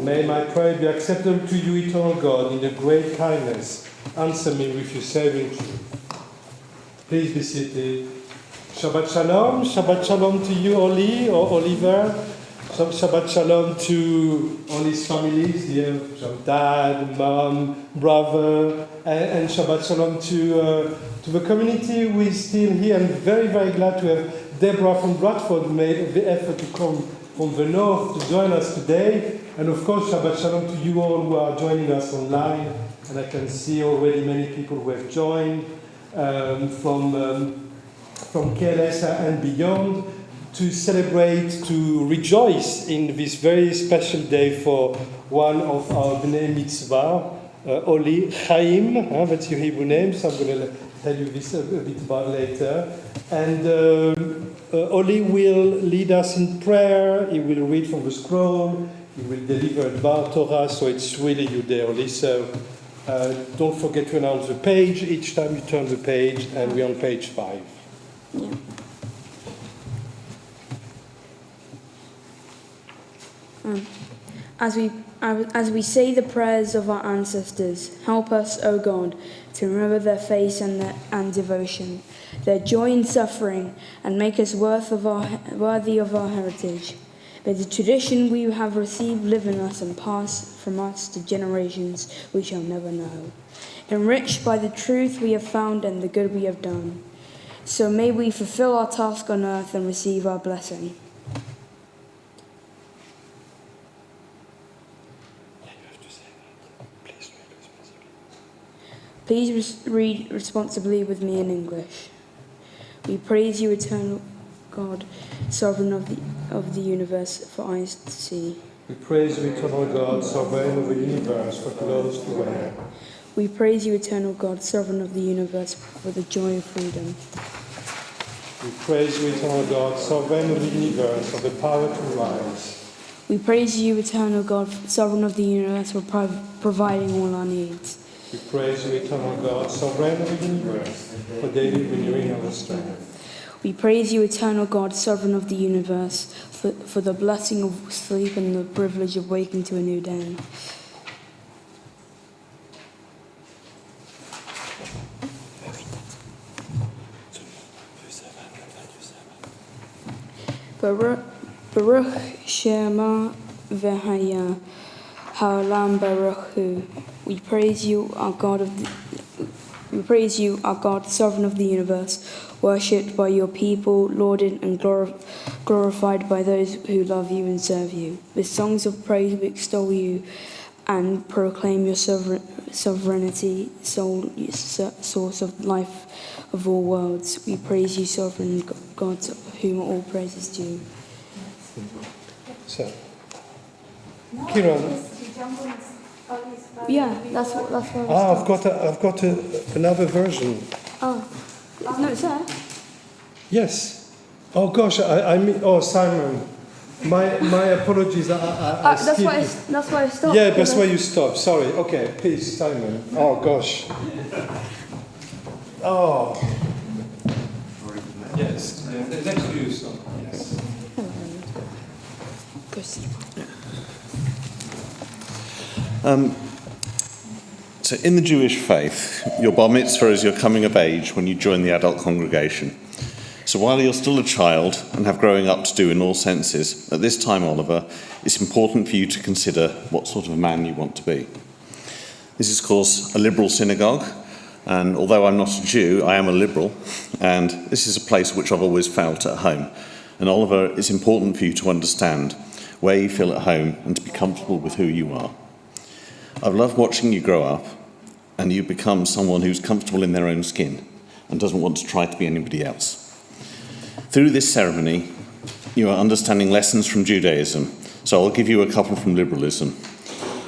May my prayer be acceptable to you, eternal God, in your great kindness. Answer me with your saving truth. Please be seated. Shabbat Shalom. Shabbat Shalom to you, Oli or Oliver. Shabbat Shalom to all his families here, dad, mom, brother, and Shabbat Shalom to the community who is still here. I'm very, very glad to have Deborah from Bradford made the effort to come from the north to join us today. And of course, Shabbat Shalom to you all who are joining us online. And I can see already many people who have joined from KLS and beyond, to celebrate, to rejoice in this very special day for one of our Bnei Mitzvah, Oli Chaim, that's your Hebrew name, so I'm going to tell you this a bit about later. And Oli will lead us in prayer, he will read from the scroll, he will deliver Dvar Torah, so it's really you there, Oli. So don't forget to announce the page each time you turn the page, and we're on page 5. Yeah. As we say the prayers of our ancestors, help us, O God, to remember their faith and devotion, their joy in suffering, and make us worthy of our heritage. May the tradition we have received live in us and pass from us to generations we shall never know, enriched by the truth we have found and the good we have done. So may we fulfill our task on earth and receive our blessing. Please read responsibly with me in English. We praise you, eternal God, sovereign of the universe, for eyes to see. We praise you, eternal God, sovereign of the universe, for clothes to wear. We praise you, eternal God, sovereign of the universe, for the joy of freedom. We praise you, eternal God, sovereign of the universe, for the power to rise. We praise you, eternal God, sovereign of the universe, for providing all our needs. We praise you, eternal God, sovereign of the universe, for daily renewing our strength. We praise you, eternal God, sovereign of the universe, for the blessing of sleep and the privilege of waking to a new day. Baruch Shema V'Haya Ha'olam Baruch Hu. We praise you, our God, sovereign of the universe, worshipped by your people, lauded and glorified by those who love you and serve you. With songs of praise we extol you and proclaim your sovereignty, source of life of all worlds. We praise you, sovereign God, to whom all praise is due. So, Kiran. Yeah, that's what I've got another version. Oh, no, it's there. Yes. Oh gosh, Simon. My apologies. That's why I stopped. Yeah, that's why you stopped. Sorry. Okay, please, Simon. Oh gosh. Oh. Yes. Next to you, son. Yes. So in the Jewish faith, your bar mitzvah is your coming of age when you join the adult congregation. So while you're still a child and have growing up to do in all senses, at this time, Oliver, it's important for you to consider what sort of a man you want to be. This is, of course, a liberal synagogue, and although I'm not a Jew, I am a liberal, and this is a place which I've always felt at home. And Oliver, it's important for you to understand where you feel at home and to be comfortable with who you are. I've loved watching you grow up, and you become someone who's comfortable in their own skin and doesn't want to try to be anybody else. Through this ceremony, you are understanding lessons from Judaism, so I'll give you a couple from liberalism,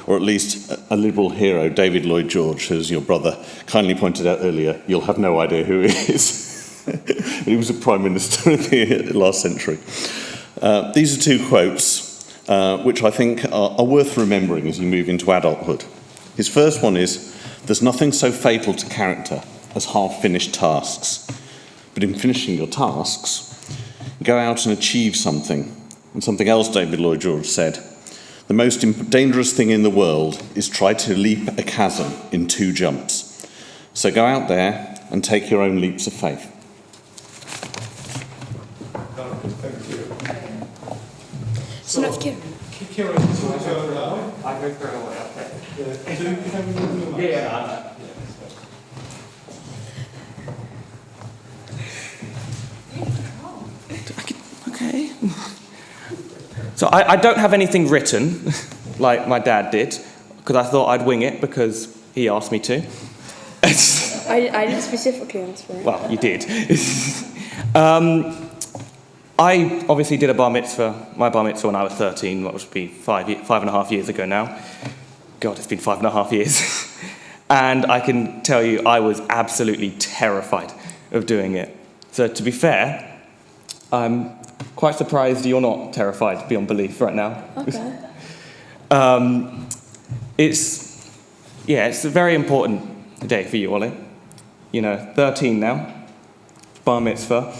or at least a liberal hero, David Lloyd George, as your brother kindly pointed out earlier. You'll have no idea who he is. He was a prime minister in the last century. These are two quotes which I think are worth remembering as you move into adulthood. His first one is, "There's nothing so fatal to character as half-finished tasks. But in finishing your tasks, go out and achieve something." And something else David Lloyd George said, The most dangerous thing in the world is try to leap a chasm in 2 jumps. So go out there and take your own leaps of faith. Thank you. So that's Kieran. Kieran, it's your turn now. I go through away, okay. So you can move your Yeah. Okay. So I don't have anything written, like my dad did, because I thought I'd wing it because he asked me to. I didn't specifically ask for it. Well, you did. I obviously did my bar mitzvah when I was 13, what would be 5.5 years ago now. God, it's been 5.5 years. And I can tell you, I was absolutely terrified of doing it. So to be fair, I'm quite surprised you're not terrified beyond belief right now. Okay. It's a very important day for you, Ollie. 13 now, bar mitzvah.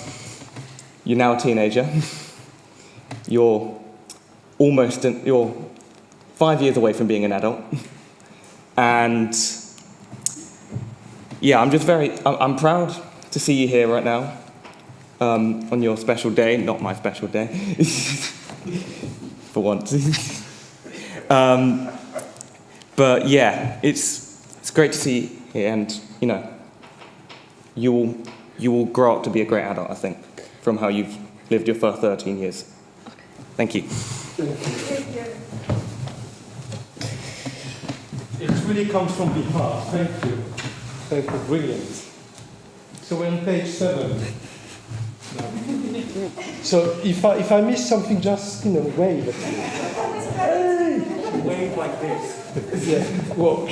You're now a teenager. You're 5 years away from being an adult. And yeah, I'm proud to see you here right now on your special day, not my special day, for once. But yeah, it's great to see you here, and you will grow up to be a great adult, I think, from how you've lived your first 13 years. Thank you. It really comes from the heart. Thank you. Thank you. Brilliant. So we're on page 7. No. So if I miss something, just wave at me. Hey! Wave like this. Yeah. Whoa.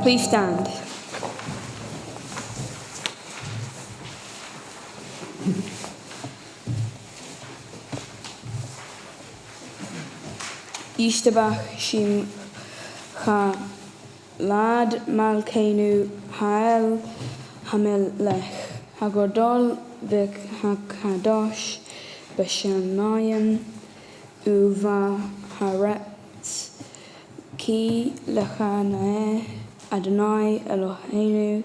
Please stand. Yishtabach Shim Lad Malkeinu Hael Hamelech Hagodol Vik Hakadosh Beshemayim Uva Haretz Ki Lechanae Adonai Eloheinu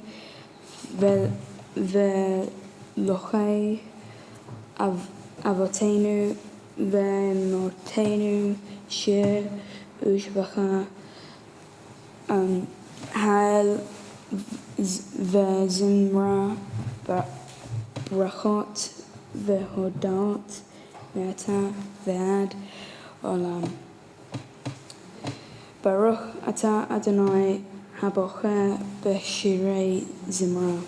Velochei Avotenu Venotenu Shir Ushbacha Hal Vezimra Brachot Vehodot Meta Ve'ad Olam Baruch Ata Adonai Habocher Beshirei Zimra.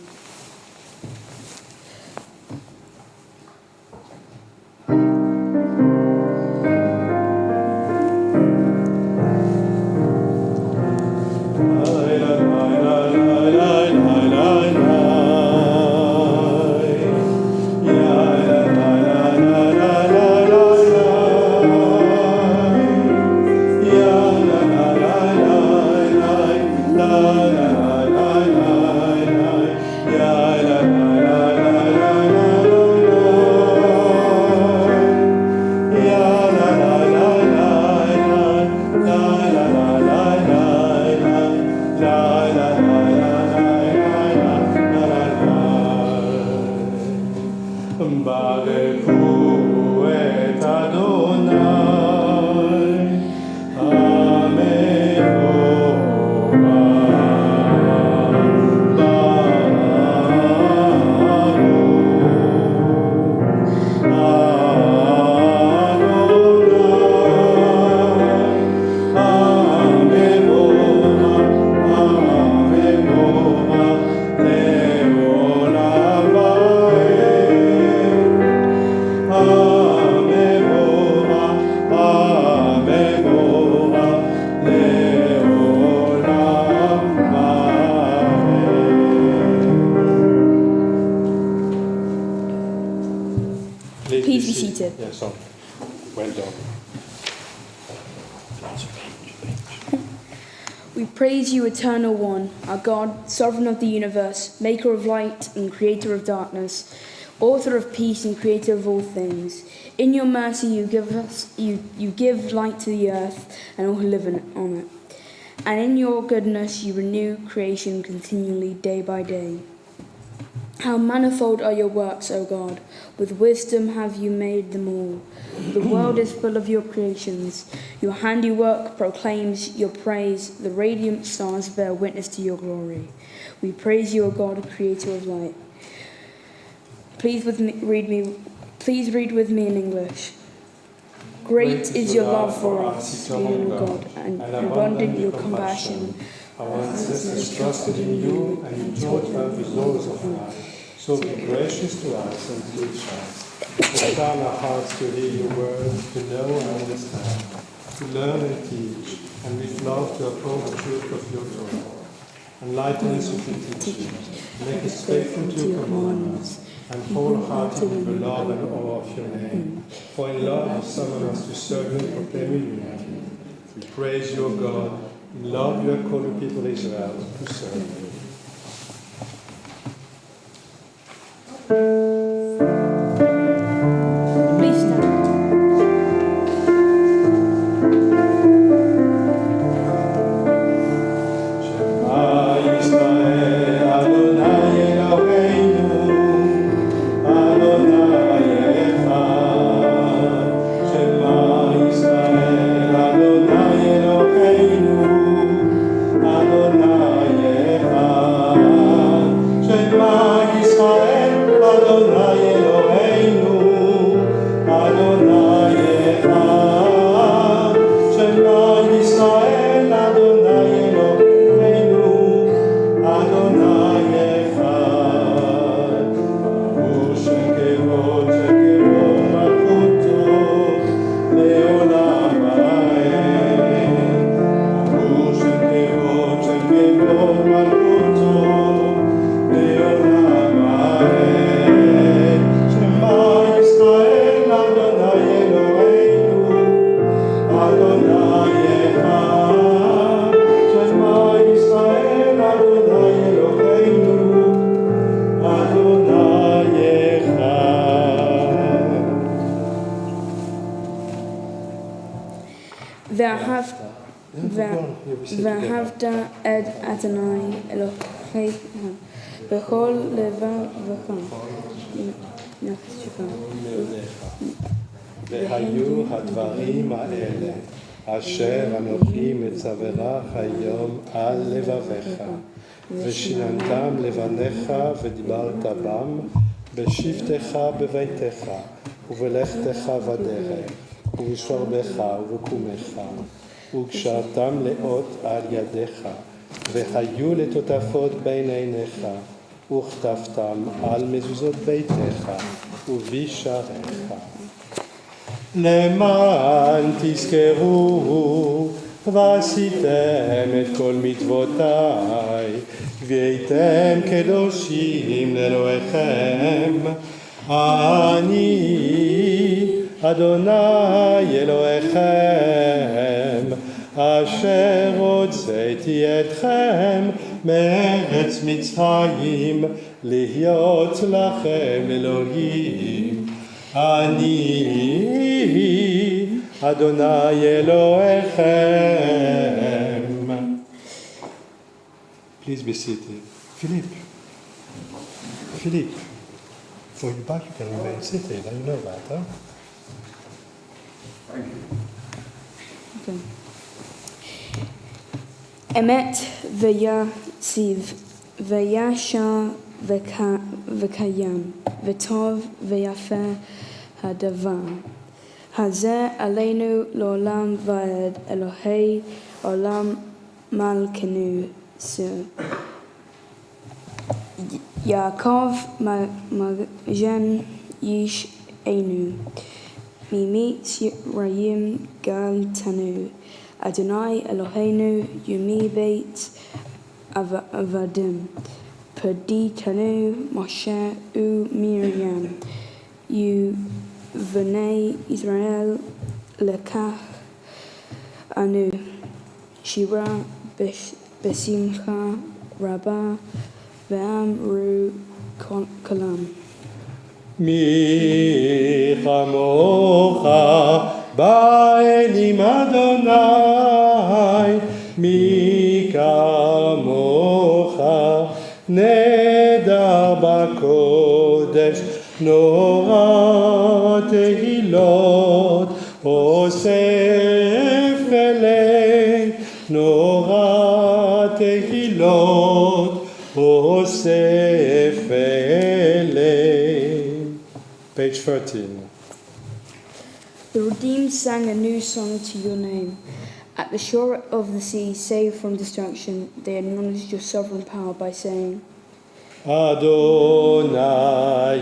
seated. Yes, on. Well done. We praise you, Eternal One, our God, Sovereign of the universe, Maker of light and Creator of darkness, Author of peace and Creator of all things. In your mercy, you give light to the earth and all who live on it. And in your goodness, you renew creation continually, day by day. How manifold are your works, O God! With wisdom have you made them all. The world is full of your creations. Your handiwork proclaims your praise. The radiant stars bear witness to your glory. We praise you, O God, Creator of light. Please read with me in English. Great is your love for us, eternal God, and abundant your compassion. Our ancestors trusted in you, and you taught them with laws of life. So be gracious to us and teach us. Open our hearts to hear your word, to know and understand, to learn and teach, and with love to uphold the truth of your Torah. Enlighten us with your teaching, make us faithful to your commandments, and wholehearted in the love and awe of your name. For in love you summon us to serve you and proclaim your unity. We praise your God. In love you have called the people of Israel to serve you. Please stand. Shema Yisrael, Adonai Eloheinu, Adonai Echad. Shema Yisrael, Adonai Eloheinu, Adonai Echad. Shema Yisrael, Adonai Eloheinu, Adonai Echad. Shema Yisrael, Adonai Eloheinu, Adonai Echad. Baruch Shekevod Malchuto, Leolam Vaed. Baruch Shekevod Malchuto, Leolam Vaed. Shema Yisrael, Adonai Eloheinu, Adonai Echad. Shema Yisrael, Adonai Eloheinu, Adonai Echad. ואהבת את אדוני אלוהיך בכל לבבך נפשך. והיו הדברים האלה אשר אנוכי מצווך היום על לבביך, ושיננתם לבניך ודיברת בם בשבתך בביתך ובלכתך בדרך ובשוכבך ובקומך, וקשרתם לאות על ידיך, והיו לטוטפות בין עיניך, וכתבתם על מזוזות ביתך ובשעריך. למען תזכרו ועשיתם את כל מצוותיי, והייתם קדושים לאלוהיכם. אני אדוני אלוהיכם, אשר הוצאתי אתכם מארץ מצרים, להיות לכם אלוהים. אני אדוני אלוהיכם. Please be seated. Philippe, for your back you can remain seated. You know that, huh? אמת ויציב וישר וקיים וטוב ויפה הדבר הזה עלינו לעולם ועד, אלוהי עולם מלכנו יעקב מגן אישנו ממיץ רעים גאלתנו. אדוני אלוהינו ימי בית עבדים פדיתנו משה ומרים בני ישראל לקח אנו שירה בשמחה רבה ואמרו כולם. מי כמוך באלים אדוני, מי כמוך נדר בקודש, נורא תהילות אוסף אלי, נורא תהילות אוסף אלי. Page 13. The redeemed sang a new song to your name. At the shore of the sea, saved from destruction, they acknowledged your sovereign power by saying, Adonai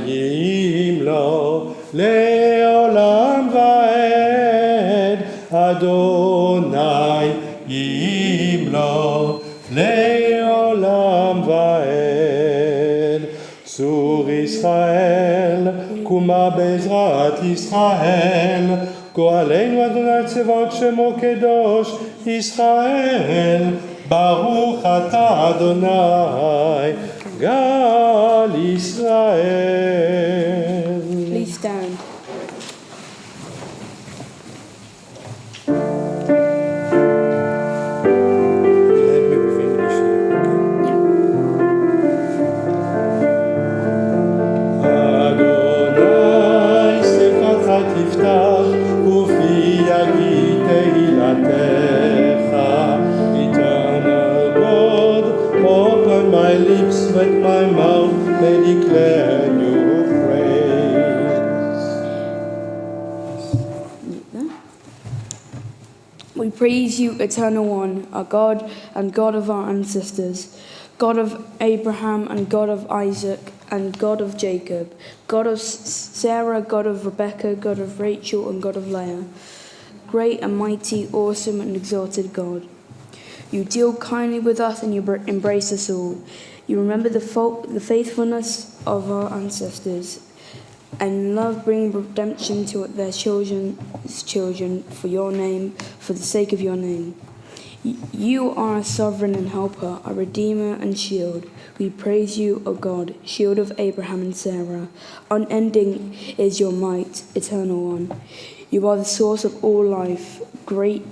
yimlo leolam vaed, Adonai yimlo leolam vaed. Sur Israel, קומה בעזרת ישראל, גואלנו אדוני צבאות שמו קדוש ישראל, ברוך אתה אדוני גל ישראל. Please stand. Help me with English here, אדוני שפתך תפתח ופי יגיד תהילתך. Eternal God, open my lips, let my mouth may declare your praise. We praise you, Eternal One, our God and God of our ancestors, God of Abraham and God of Isaac and God of Jacob, God of Sarah, God of Rebekah, God of Rachel and God of Leah, great and mighty, awesome and exalted God. You deal kindly with us and you embrace us all. You remember the faithfulness of our ancestors and love bring redemption to their children's children for your name, for the sake of your name. You are a sovereign and helper, a redeemer and shield. We praise you, O God, shield of Abraham and Sarah. Unending is your might, Eternal One. You are the source of all life. Great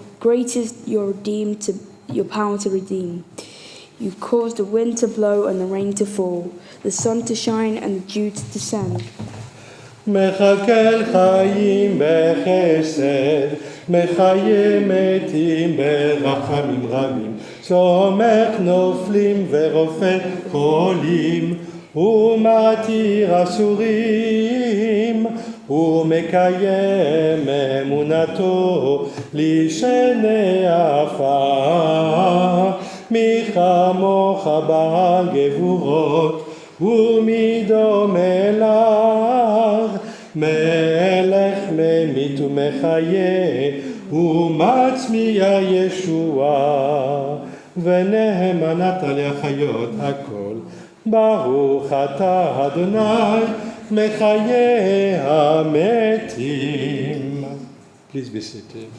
is your power to redeem. You cause the wind to blow and the rain to fall, the sun to shine and the dew to descend. מחכל חיים בחסד, מחיי מתים ברחמים רבים, סומך נופלים ורופא חולים, ומתיר אסורים, ומקיים אמונתו לשני עפר. מי כמוך בעל גבורות ומי דומה לך, מלך ממית ומחיה ומצמיע ישועה, ונאמנת להחיות הכל. ברוך אתה אדוני מחיי המתים. Please be seated.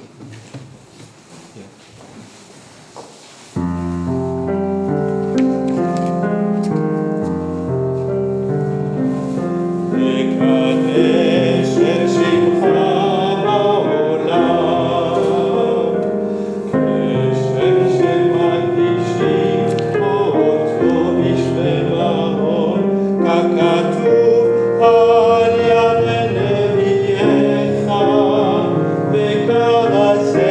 מקדש את שמך בעולם, כשם שמקדישים אותו בשלמות, ככתוב על יד נביאך, וכרזה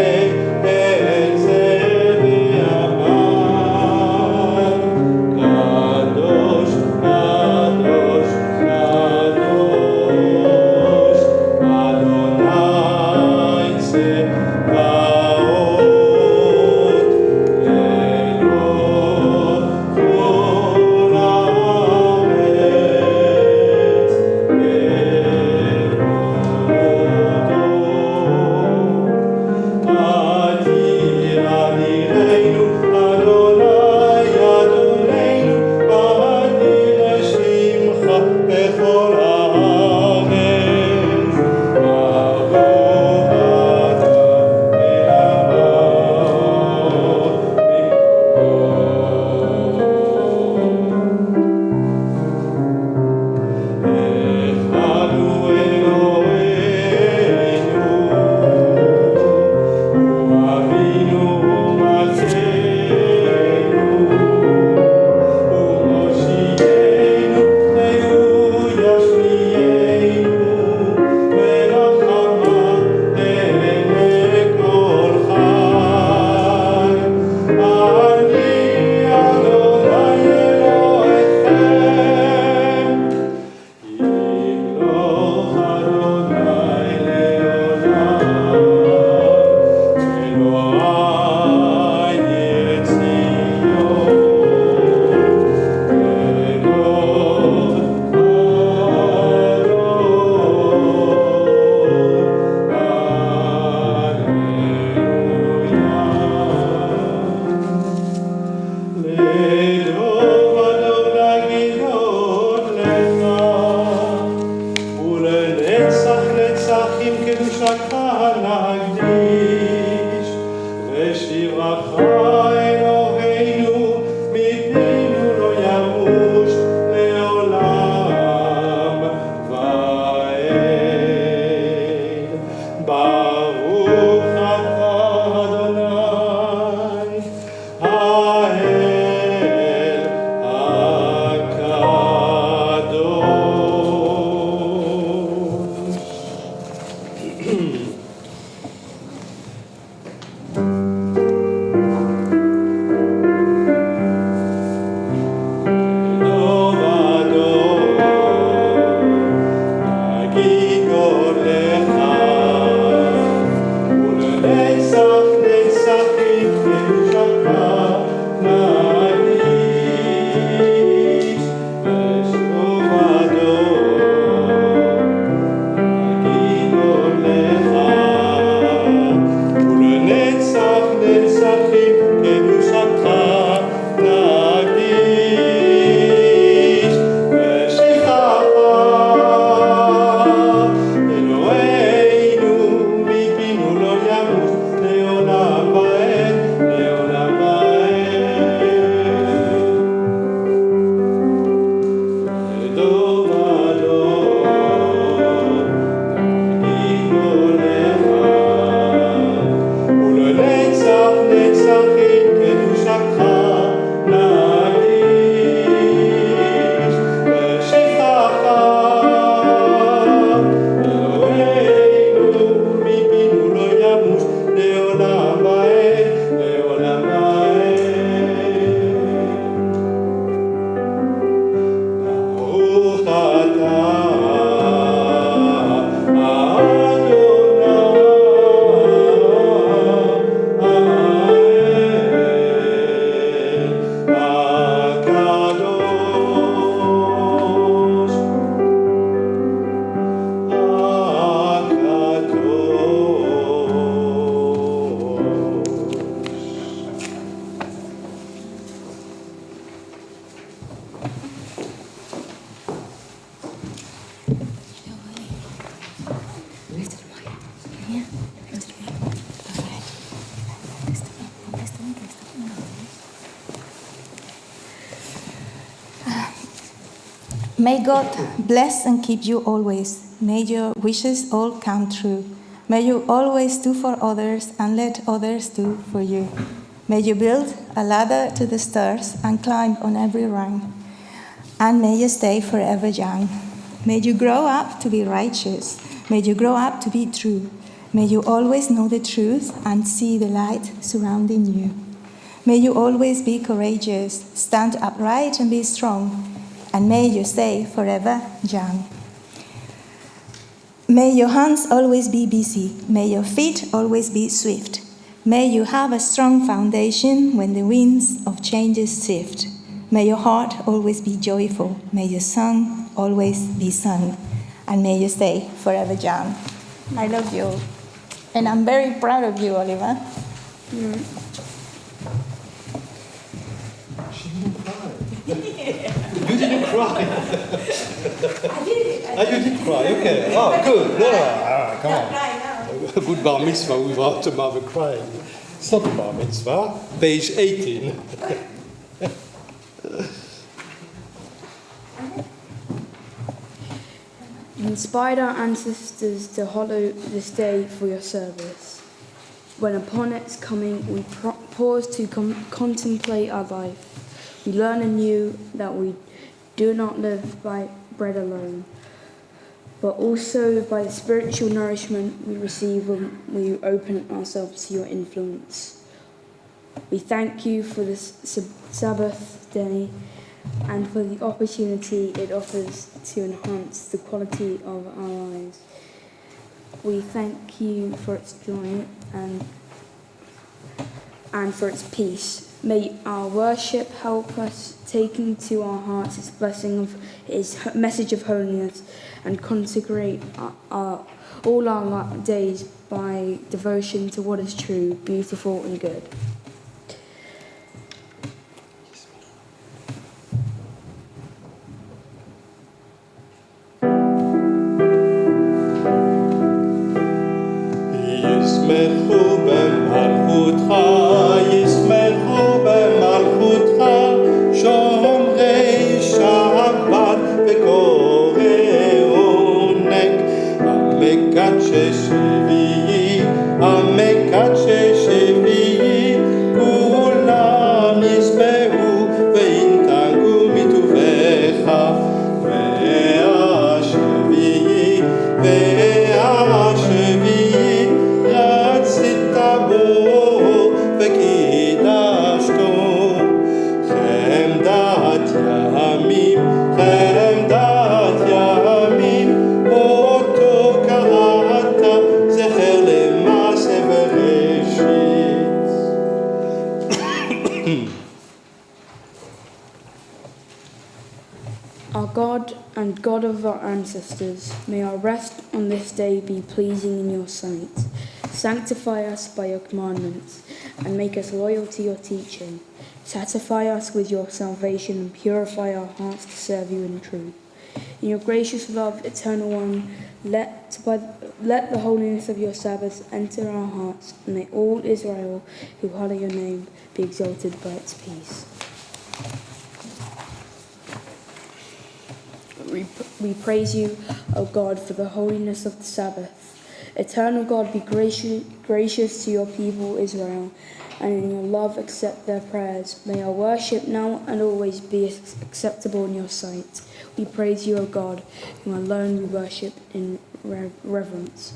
May God bless and keep you always. May your wishes all come true. May you always do for others and let others do for you. May you build a ladder to the stars and climb on every rung. And may you stay forever young. May you grow up to be righteous. May you grow up to be true. May you always know the truth and see the light surrounding you. May you always be courageous, stand upright and be strong. And may you stay forever young. May your hands always be busy. May your feet always be swift. May you have a strong foundation when the winds of changes shift. May your heart always be joyful. May your song always be sung. And may you stay forever young. I love you. And I'm very proud of you, Oliver. She didn't cry. You didn't cry. I did. You did cry, okay. Oh, good. No, come on. Cry now. A good bar mitzvah without a mother crying. It's not a bar mitzvah. Page 18. You inspired our ancestors to hallow this day for your service. When upon its coming we pause to contemplate our life, we learn anew that we do not live by bread alone, but also by the spiritual nourishment we receive when we open ourselves to your influence. We thank you for this Sabbath day and for the opportunity it offers to enhance the quality of our lives. We thank you for its joy and for its peace. May our worship help us take into our hearts its blessing of its message of holiness and consecrate all our days by devotion to what is true, beautiful and good. ישמחו במלכותך, ישמחו במלכותך, שומרי שבת וקוראי עונג, המקדשי שביעי, המקדשי שביעי, כולם ישמחו וינתגו מטובך, והשביעי, והשביעי, רצית בו וקידשתו, חמדת ימים, חמדת ימים, אותו קראת, זכר למעשה בראשית. Our God and God of our ancestors, may our rest on this day be pleasing in your sight. Sanctify us by your commandments and make us loyal to your teaching. Satisfy us with your salvation and purify our hearts to serve you in truth. In your gracious love, Eternal One, let the holiness of your Sabbath enter our hearts, and may all Israel who hallow your name be exalted by its peace. We praise you, O God, for the holiness of the Sabbath. Eternal God, be gracious to your people Israel, and in your love accept their prayers. May our worship now and always be acceptable in your sight. We praise you, O God, whom alone we worship in reverence.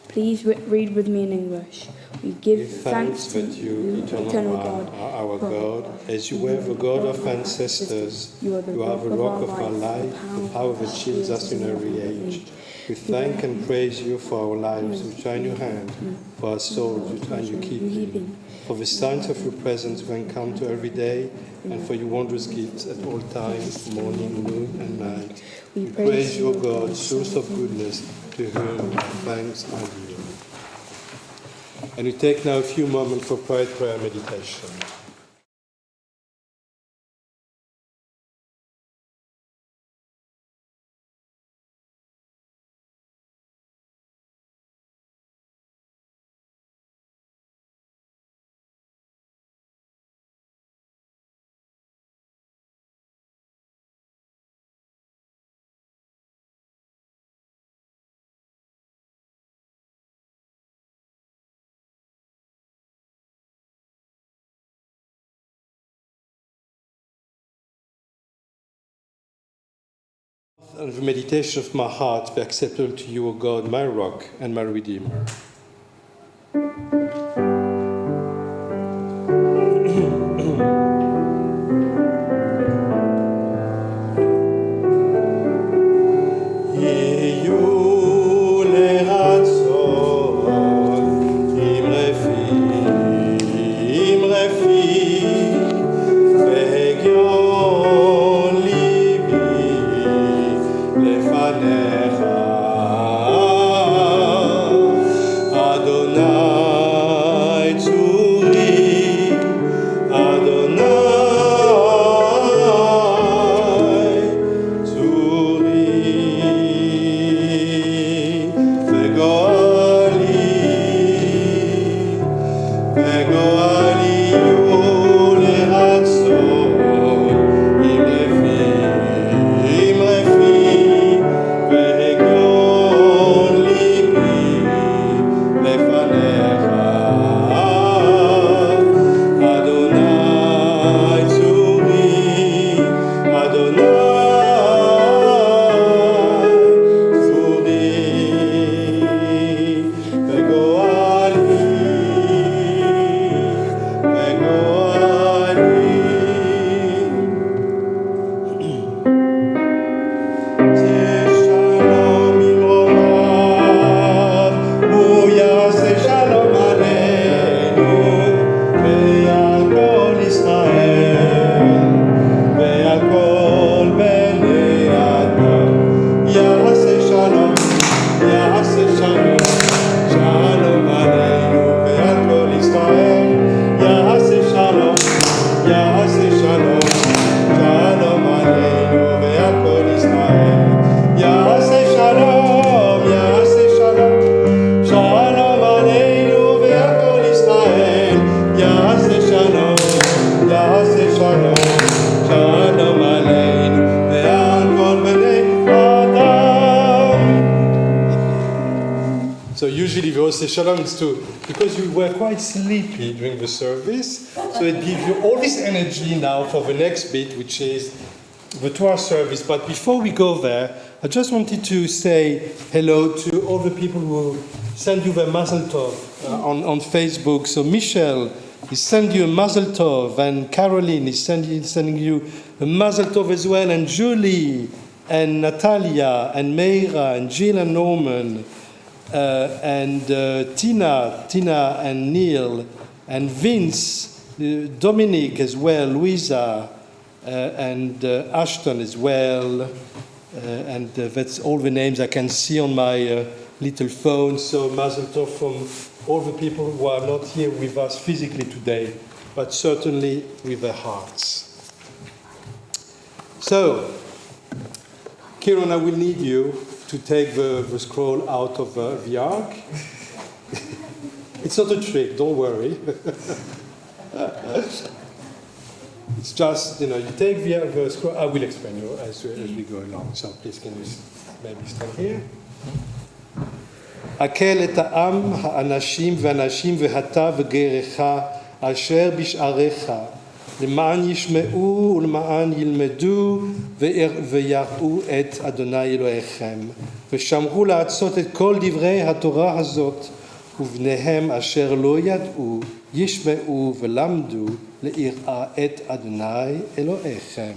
Please read with me in English. We give thanks to you, eternal God, our God, as you were the God of ancestors. You are the rock of our life, the power that shields us in every age. We thank and praise you for our lives, which are in your hand, for our souls, which are in your keeping, for the signs of your presence we encounter every day, and for your wondrous gifts at all times, morning, noon, and night. We praise you, O God, source of goodness, to whom our thanks are due. And we take now a few moments for quiet prayer meditation. and the meditation of my heart be acceptable to you, O God, my rock and my redeemer. So usually the Oseh Shalom is to, because you were quite sleepy during the service, so it gives you all this energy now for the next bit, which is the Torah service. But before we go there, I just wanted to say hello to all the people who send you the Mazel Tov on Facebook. So Michelle is sending you a Mazel Tov, and Caroline is sending you a Mazel Tov as well, and Julie, and Natalia, and Meira, and Jill, and Norman, and Tina and Neil, and Vince, Dominic as well, Louisa, and Ashton as well, and that's all the names I can see on my little phone. So Mazel Tov from all the people who are not here with us physically today, but certainly with their hearts. So, Kieran, I will need you to take the scroll out of the ark. It's not a trick, don't worry. It's just, you take the scroll. I will explain you as we go along. So please, can you maybe stand here? הקל את העם, האנשים והנשים והתה וגרך אשר בשעריך, למען ישמעו ולמען ילמדו ויראו את אדוני אלוהיכם, ושמרו לעשות את כל דברי התורה הזאת, ובניהם אשר לא ידעו ישמעו ולמדו ליראה את אדוני אלוהיכם.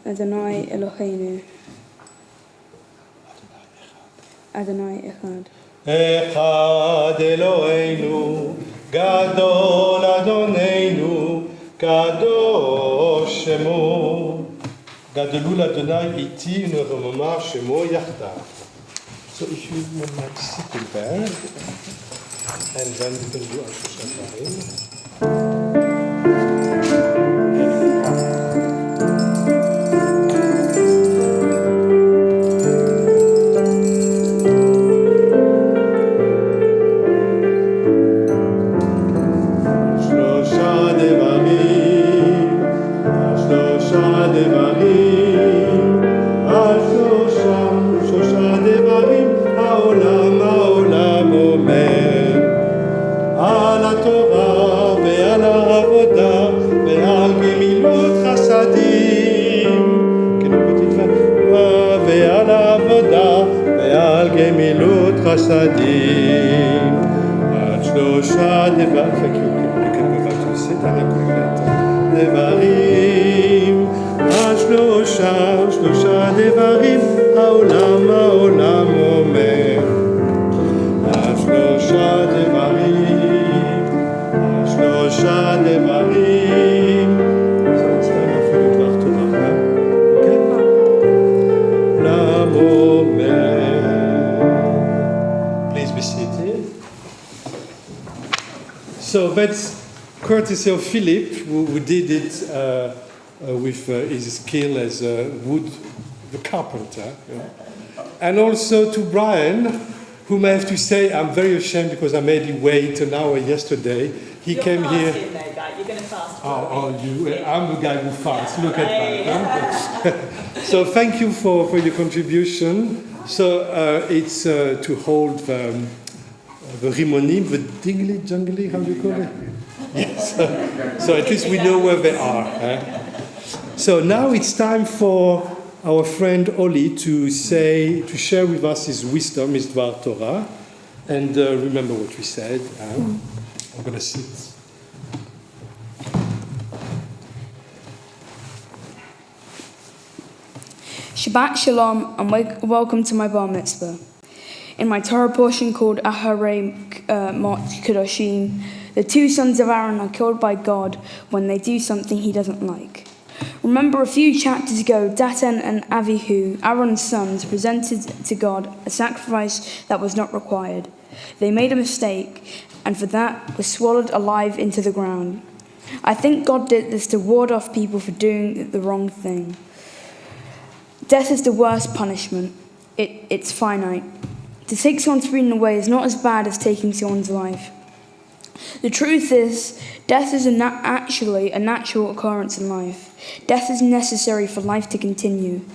Adonai Eloheinu. Adonai Echad. Echad Eloheinu, Gadol Adonenu, Kadosh Shemo. Gadelul Adonai iti uneromama Shemo yachtav. So if you would like to sit in there, and then you can do Ashushabarim. Chasadim, ad shlosha devarim. Thank you. You can go back to sit and I will later. Devarim, ad shlosha devarim. Haolam omer. Ad shlosha devarim, ad shlosha devarim. So it's time for the Dvar Torah. Okay. Olam omer. So that's courtesy of Philip, who did it with his skill as a wood carpenter. Yeah. And also to Brian, whom I have to say I'm very ashamed because I made him wait an hour yesterday. He came here. You're going to fast. I'm the guy who fasts. Look at that. Huh? So thank you for your contribution. So it's to hold the rimonim, the dingly, jungly, how do you call it? Yes. So at least we know where they are. So now it's time for our friend Oli to share with us his wisdom, his Dvar Torah, and remember what we said. I'm going to sit. Shabbat Shalom and welcome to my bar mitzvah. In my Torah portion called Aharei Mot Kedoshim, the two sons of Aaron are killed by God when they do something he doesn't like. Remember a few chapters ago, Datan and Avihu, Aaron's sons, presented to God a sacrifice that was not required. They made a mistake, and for that were swallowed alive into the ground. I think God did this to ward off people for doing the wrong thing. Death is the worst punishment. It's finite. To take someone's freedom away is not as bad as taking someone's life. The truth is, death is actually a natural occurrence in life. Death is necessary for life to continue.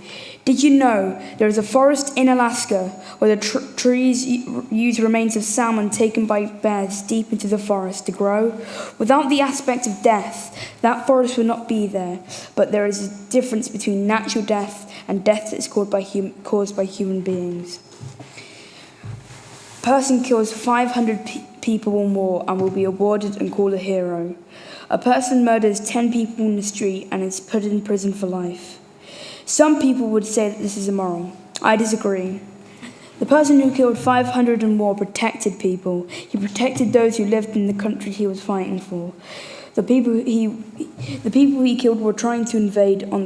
Did you know there is a forest in Alaska where the trees use remains of salmon taken by bears deep into the forest to grow? Without the aspect of death, that forest would not be there. But there is a difference between natural death and death that is caused by human beings. A person kills 500 people or more and will be awarded and called a hero. A person murders 10 people in the street and is put in prison for life. Some people would say that this is immoral. I disagree. The person who killed 500 and more protected people. He protected those who lived in the country he was fighting for. The people he killed were trying to invade. On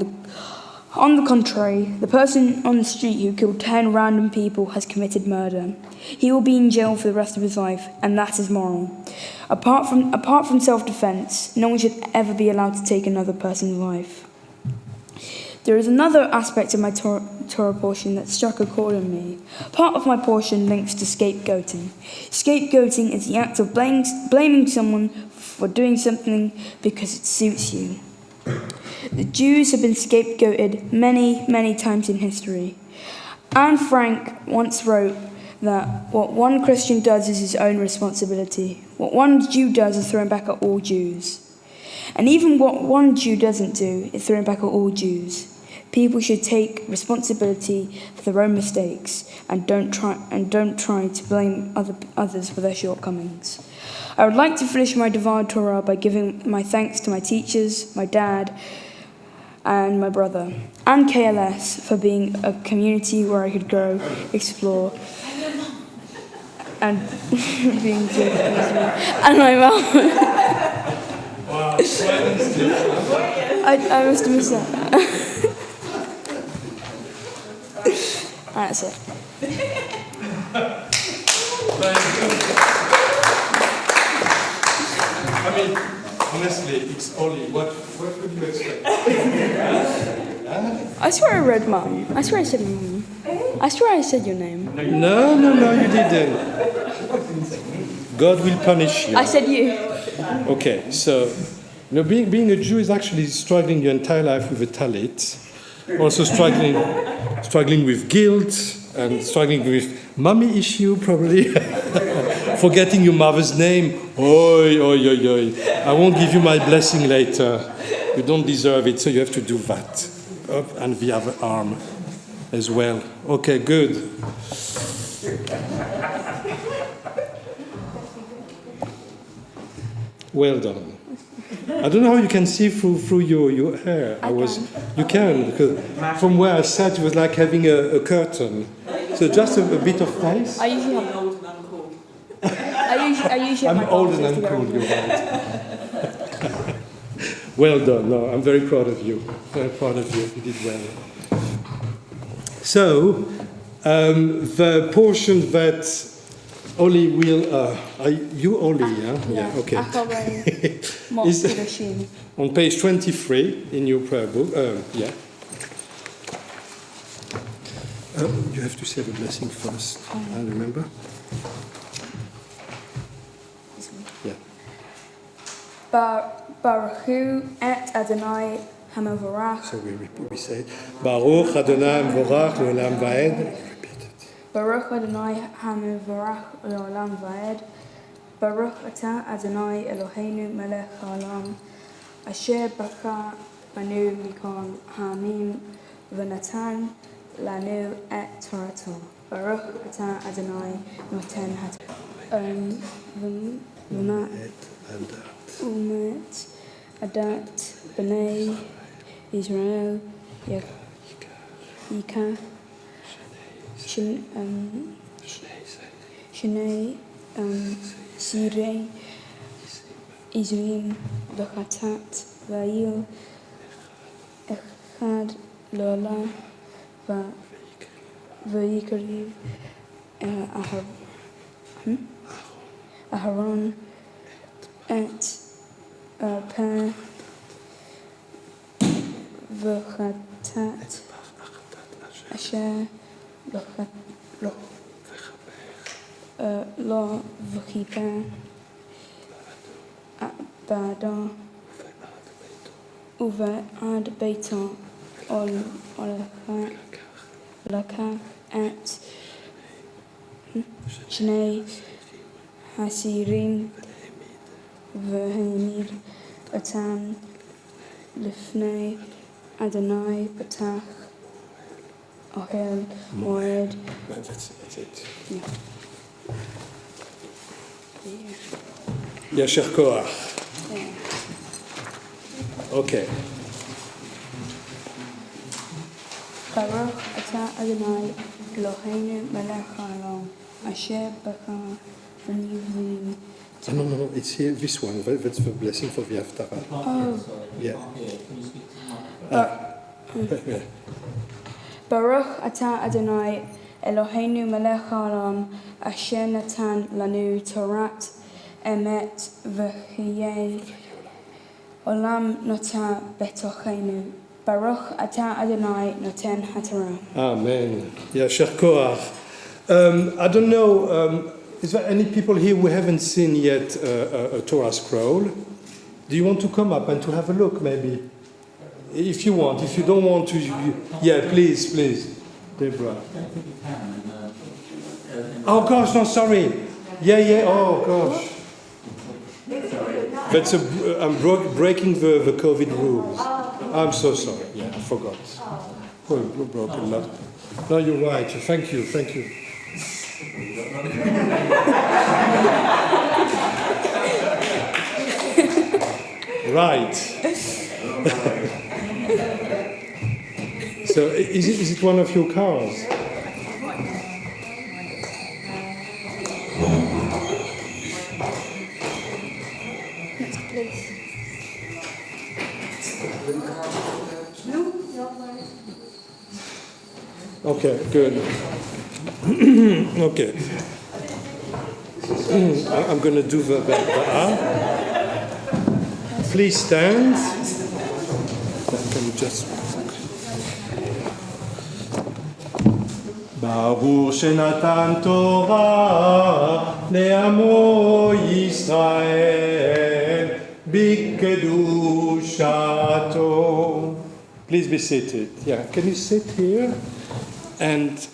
the contrary, the person on the street who killed 10 random people has committed murder. He will be in jail for the rest of his life, and that is moral. Apart from self-defense, no one should ever be allowed to take another person's life. There is another aspect of my Torah portion that struck a chord in me. Part of my portion links to scapegoating. Scapegoating is the act of blaming someone for doing something because it suits you. The Jews have been scapegoated many, many times in history. Anne Frank once wrote that what one Christian does is his own responsibility. What one Jew does is thrown back at all Jews. And even what one Jew doesn't do is thrown back at all Jews. People should take responsibility for their own mistakes and don't try to blame others for their shortcomings. I would like to finish my Dvar Torah by giving my thanks to my teachers, my dad, and my brother, and KLS for being a community where I could grow, explore, and being good and my mum. Wow, I must have missed that. That's it. I mean, honestly, it's Ollie. What would you expect? I swear I read mum. I swear I said mum. I swear I said your name. No, you didn't. God will punish you. I said you. Okay, so being a Jew is actually struggling your entire life with a talit, also struggling with guilt and struggling with mommy issue probably, forgetting your mother's name. Oi, oi, oi, oi. I won't give you my blessing later. You don't deserve it, so you have to do that. Up and the other arm as well. Okay, good. Well done. I don't know how you can see through your hair. You can, because from where I sat, it was like having a curtain. So just a bit of face. I usually have old and uncool. I usually have I'm my old and glasses to go uncool, with you're right. Well done. No, I'm very proud of you. Very proud of you. You did well. So, the portion that Oli will, you Oli, yeah? Yeah, Okay. Is Is on page 23 in your prayer book. Yeah. You have to say the blessing first. I remember. Yeah. Baruch Hu et Adonai Hamavorach. So we say Baruch Adonai Mevorach Leolam Vaed. Repeat it. Baruch Adonai Hamavorach Leolam Vaed. Baruch Atah Adonai Eloheinu Melech Haolam. Asher Baka Banu Mikol Hamim V'Natan Lanu et Torato. Baruch Atah Adonai Noten Hat. Umet Adat B'nai Israel Yika Shnei Sirei Izrim V'chatat V'ayil Echad Lola V'yikariv Aharon et Per V'chatat Asher Lo V'chiper Ba'ado Uve'ad Beito Olakach et Shnei Hasirim V'hamid Atan Lifnei Adonai Batach Ohel Moed. That's it. Yeah. Yasher Koach. Okay. Baruch Atah Adonai Eloheinu Melech Haolam Asher Baka V'Nivim. No. It's here. This one. That's the blessing for the Haftarah. Oh. Yeah. Baruch Atah Adonai Eloheinu Melech Haolam Asher Natan Lanu Torat Emet V'Chiyei Olam Nota Betochenu. Baruch Atah Adonai Noten HaTorah. Amen. Yasher Koach. I don't know. Is there any people here who haven't seen yet a Torah scroll? Do you want to come up and to have a look, maybe? If you want. If you don't want to, yeah, please, Deborah. Oh gosh, no, sorry. Yeah. Oh gosh. That's I'm breaking the COVID rules. I'm so sorry. Yeah, I forgot. Oh, you broke a lot. No, you're right. Thank you. Right. So, is it one of your cars? Okay, good. Okay. I'm going to do the Please stand. Can you just... Baruch Shenatan Torah le'amo Yisrael b'kedushato. Please be seated. Yeah, can you sit here? And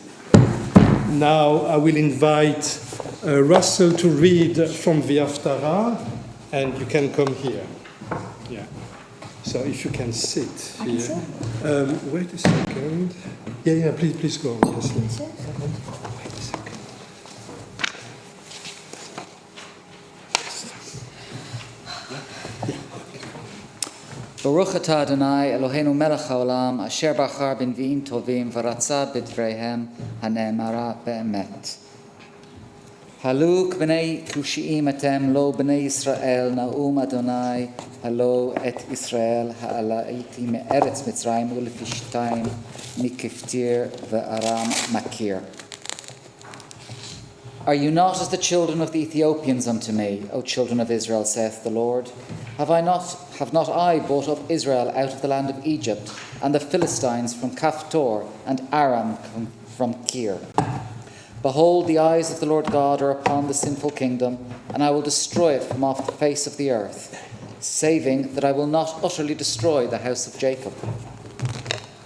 now I will invite Russell to read from the Haftarah, and you can come here. Yeah. So if you can sit here. Wait a second. Yeah, please go. Yes. Wait a second. Baruch atah Adonai Eloheinu melech haolam asher bachar b'nvi'im tovim v'ratza b'dvreihem hane'emara be'emet. Haluk b'nei kushi'im etem lo b'nei Yisrael na'um Adonai halo et Yisrael ha'alaiti me'eretz Mitzrayim u'lefishtayim mikiftir ve'aram makir. Are you not as the children of the Ethiopians unto me, O children of Israel, saith the Lord? Have not I brought up Israel out of the land of Egypt, and the Philistines from Kaphtor, and Aram from Kir? Behold, the eyes of the Lord God are upon the sinful kingdom, and I will destroy it from off the face of the earth, saving that I will not utterly destroy the house of Jacob,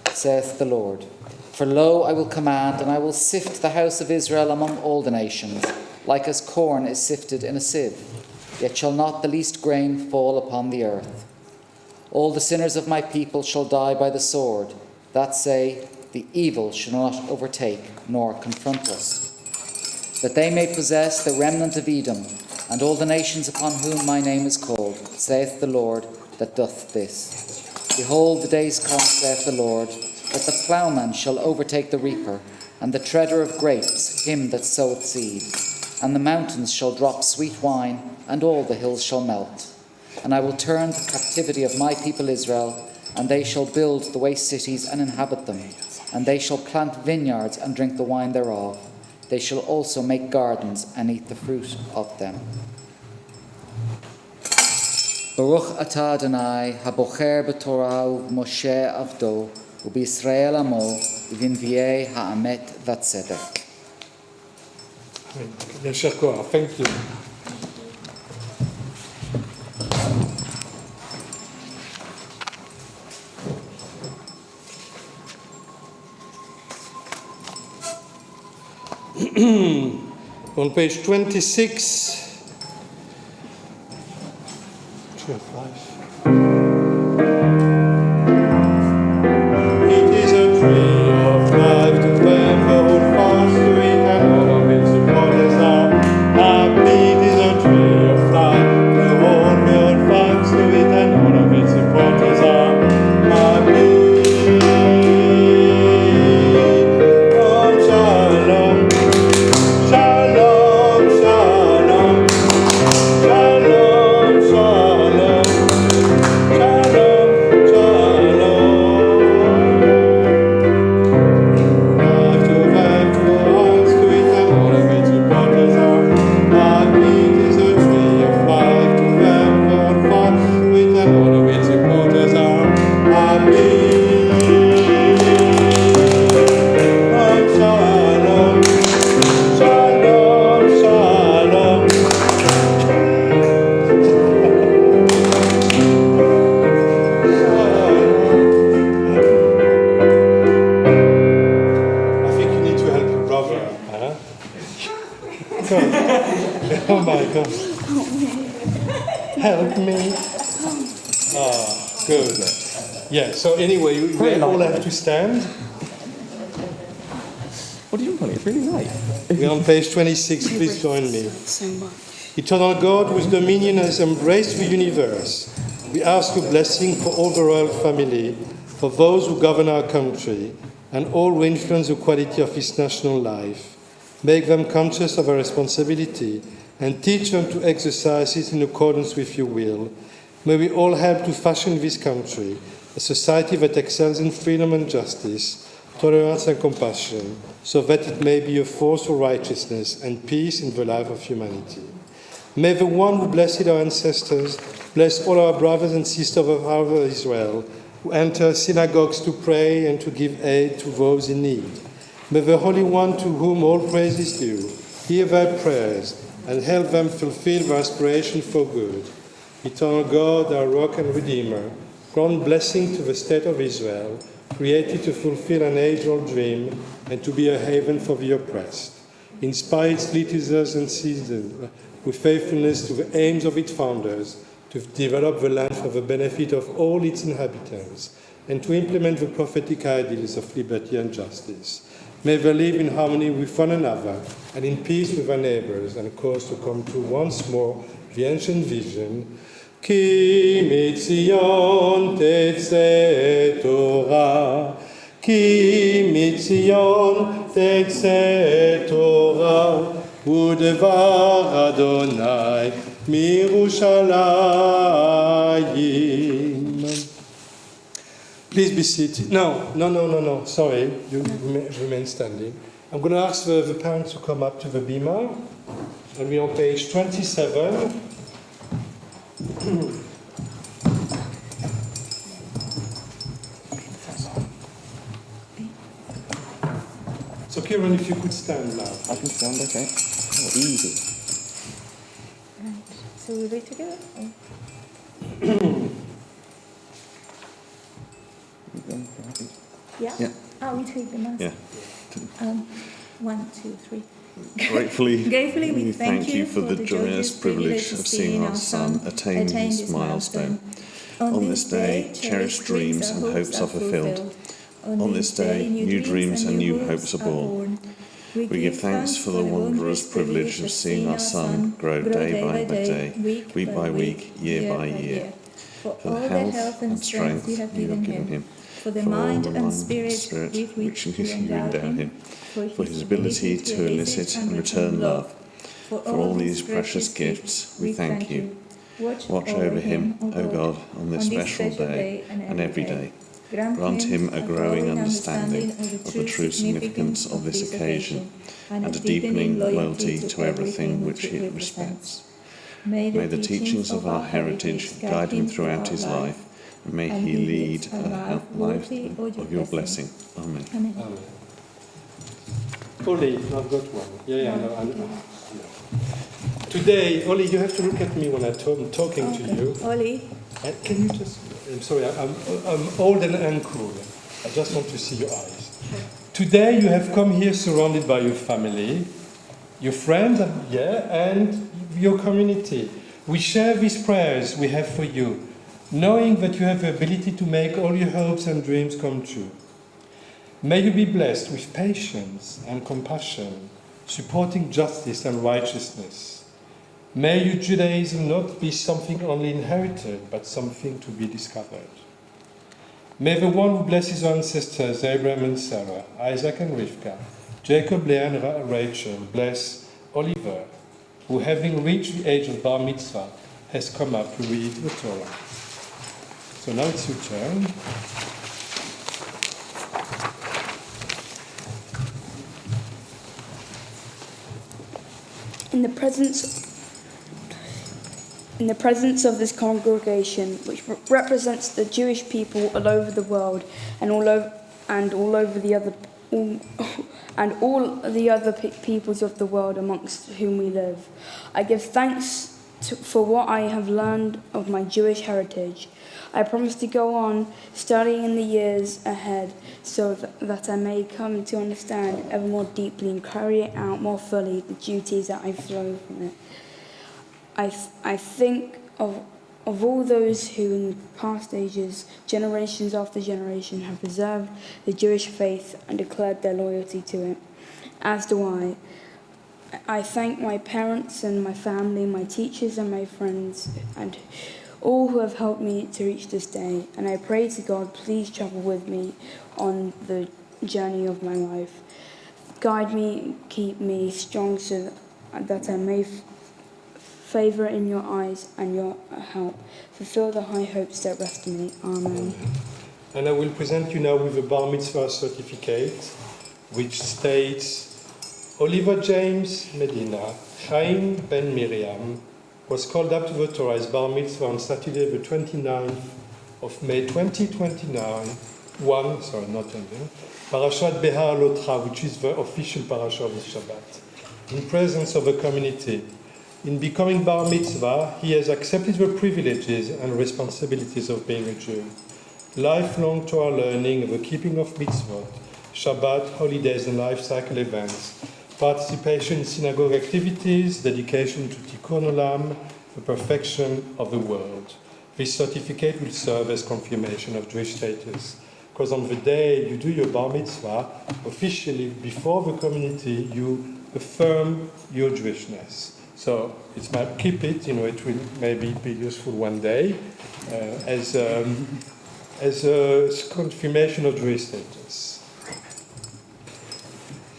saith the Lord. For lo, I will command, and I will sift the house of Israel among all the nations, like as corn is sifted in a sieve. Yet shall not the least grain fall upon the earth. All the sinners of my people shall die by the sword, that say, the evil shall not overtake nor confront us. That they may possess the remnant of Edom, and all the nations upon whom my name is called, saith the Lord that doth this. Behold, the days come, saith the Lord, that the plowman shall overtake the reaper, and the treader of grapes him that soweth seed. And the mountains shall drop sweet wine, and all the hills shall melt. And I will turn the captivity of my people Israel, and they shall build the waste cities and inhabit them. And they shall plant vineyards and drink the wine thereof. They shall also make gardens and eat the fruit of them. Baruch atah Adonai, habocher b'torah u'Moshe avdo, u'b'Yisrael amo, u'v'nvi'ei ha'amet v'tzedek. Yasher koach. Thank you. On page 26, 25. It is a tree of life to them who hold fast to it, and all of its supporters are happy. It is a tree of life to hold fast to it, and all of its supporters are happy. Oh, shalom. Shalom, shalom, shalom, shalom, shalom, shalom. Life to them, to hearts to it, and all of its supporters are happy. It is a tree of life to them, for far to it, and all of its supporters are happy. Oh, shalom. Shalom, shalom. I think you need to help your brother, huh? Come. Oh my God. Help me. Ah, good. Yeah, so anyway, we all have to stand. What do you want? It's really light. We're on page 26, please join me. So much. Eternal God, whose dominion has embraced the universe, we ask your blessing for all the royal family, for those who govern our country, and all who influence the quality of its national life. Make them conscious of our responsibility, and teach them to exercise it in accordance with your will. May we all help to fashion this country, a society that excels in freedom and justice, tolerance and compassion, so that it may be a force for righteousness and peace in the life of humanity. May the one who blessed our ancestors bless all our brothers and sisters of our Israel, who enter synagogues to pray and to give aid to those in need. May the Holy One, to whom all praise is due, hear their prayers and help them fulfill their aspiration for good. Eternal God, our rock and redeemer, grant blessing to the state of Israel, created to fulfill an age-old dream and to be a haven for the oppressed. Inspire its leaders and citizens with faithfulness to the aims of its founders, to develop the land for the benefit of all its inhabitants, and to implement the prophetic ideals of liberty and justice. May they live in harmony with one another and in peace with their neighbors, and cause to come true once more the ancient vision. Ki mitzion tetze Torah, ki mitzion tetze Torah, u'devar Adonai mirushalayim. Please be seated. No. Sorry, you remain standing. I'm going to ask the parents to come up to the bima, and we're on page 27. So, Kieran, if you could stand now. I can stand, okay. Oh, easy. Right. So we read together? Yeah? Yeah. Oh, we take the mass. Yeah. 1, 2, 3. Gratefully, we thank you for the joyous privilege of seeing our son attain this milestone. On this day, cherished dreams and hopes are fulfilled. On this day, new dreams and new hopes are born. We give thanks for the wondrous privilege of seeing our son grow day by day, week by week, year by year. For the health and strength you have given him, for the mind and spirit with which you endow him, for his ability to elicit and return love. For all these precious gifts, we thank you. Watch over him, O God, on this special day and every day. Grant him a growing understanding of the true significance of this occasion and a deepening loyalty to everything which he respects. May the teachings of our heritage guide him throughout his life, and may he lead a life of your blessing. Amen. Amen. Oli, I've got one. I know. Today, Oli, you have to look at me when I'm talking to you. Oli. Can you just... I'm sorry, I'm old and uncool. I just want to see your eyes. Today you have come here surrounded by your family, your friends, and your community. We share these prayers we have for you, knowing that you have the ability to make all your hopes and dreams come true. May you be blessed with patience and compassion, supporting justice and righteousness. May your Judaism not be something only inherited, but something to be discovered. May the one who blesses our ancestors, Abraham and Sarah, Isaac and Rivka, Jacob, Leah and Rachel, bless Oliver, who, having reached the age of bar mitzvah, has come up to read the Torah. So now it's your turn. In the presence of this congregation, which represents the Jewish people all over the world and all the other peoples of the world amongst whom we live, I give thanks for what I have learned of my Jewish heritage. I promise to go on studying in the years ahead so that I may come to understand ever more deeply and carry out more fully the duties that I flow from it. I think of all those who in past ages, generations after generation, have preserved the Jewish faith and declared their loyalty to it, as do I. I thank my parents and my family, my teachers and my friends, and all who have helped me to reach this day. And I pray to God, please travel with me on the journey of my life. Guide me, keep me strong so that I may favour in your eyes and your help. Fulfill the high hopes that rest in me. Amen. And I will present you now with a bar mitzvah certificate, which states, Oliver James Medina, Chaim ben Miriam, was called up to the Torah as bar mitzvah on Saturday the 29th of May 2029, Parashat Behar Lotra, which is the official parasha of the Shabbat, in presence of the community. In becoming bar mitzvah, he has accepted the privileges and responsibilities of being a Jew. Lifelong Torah learning, the keeping of mitzvot, Shabbat, holidays and life cycle events, participation in synagogue activities, dedication to Tikkun Olam, the perfection of the world. This certificate will serve as confirmation of Jewish status, because on the day you do your bar mitzvah, officially before the community, you affirm your Jewishness. So it's my keep it. It will maybe be useful one day as a confirmation of Jewish status.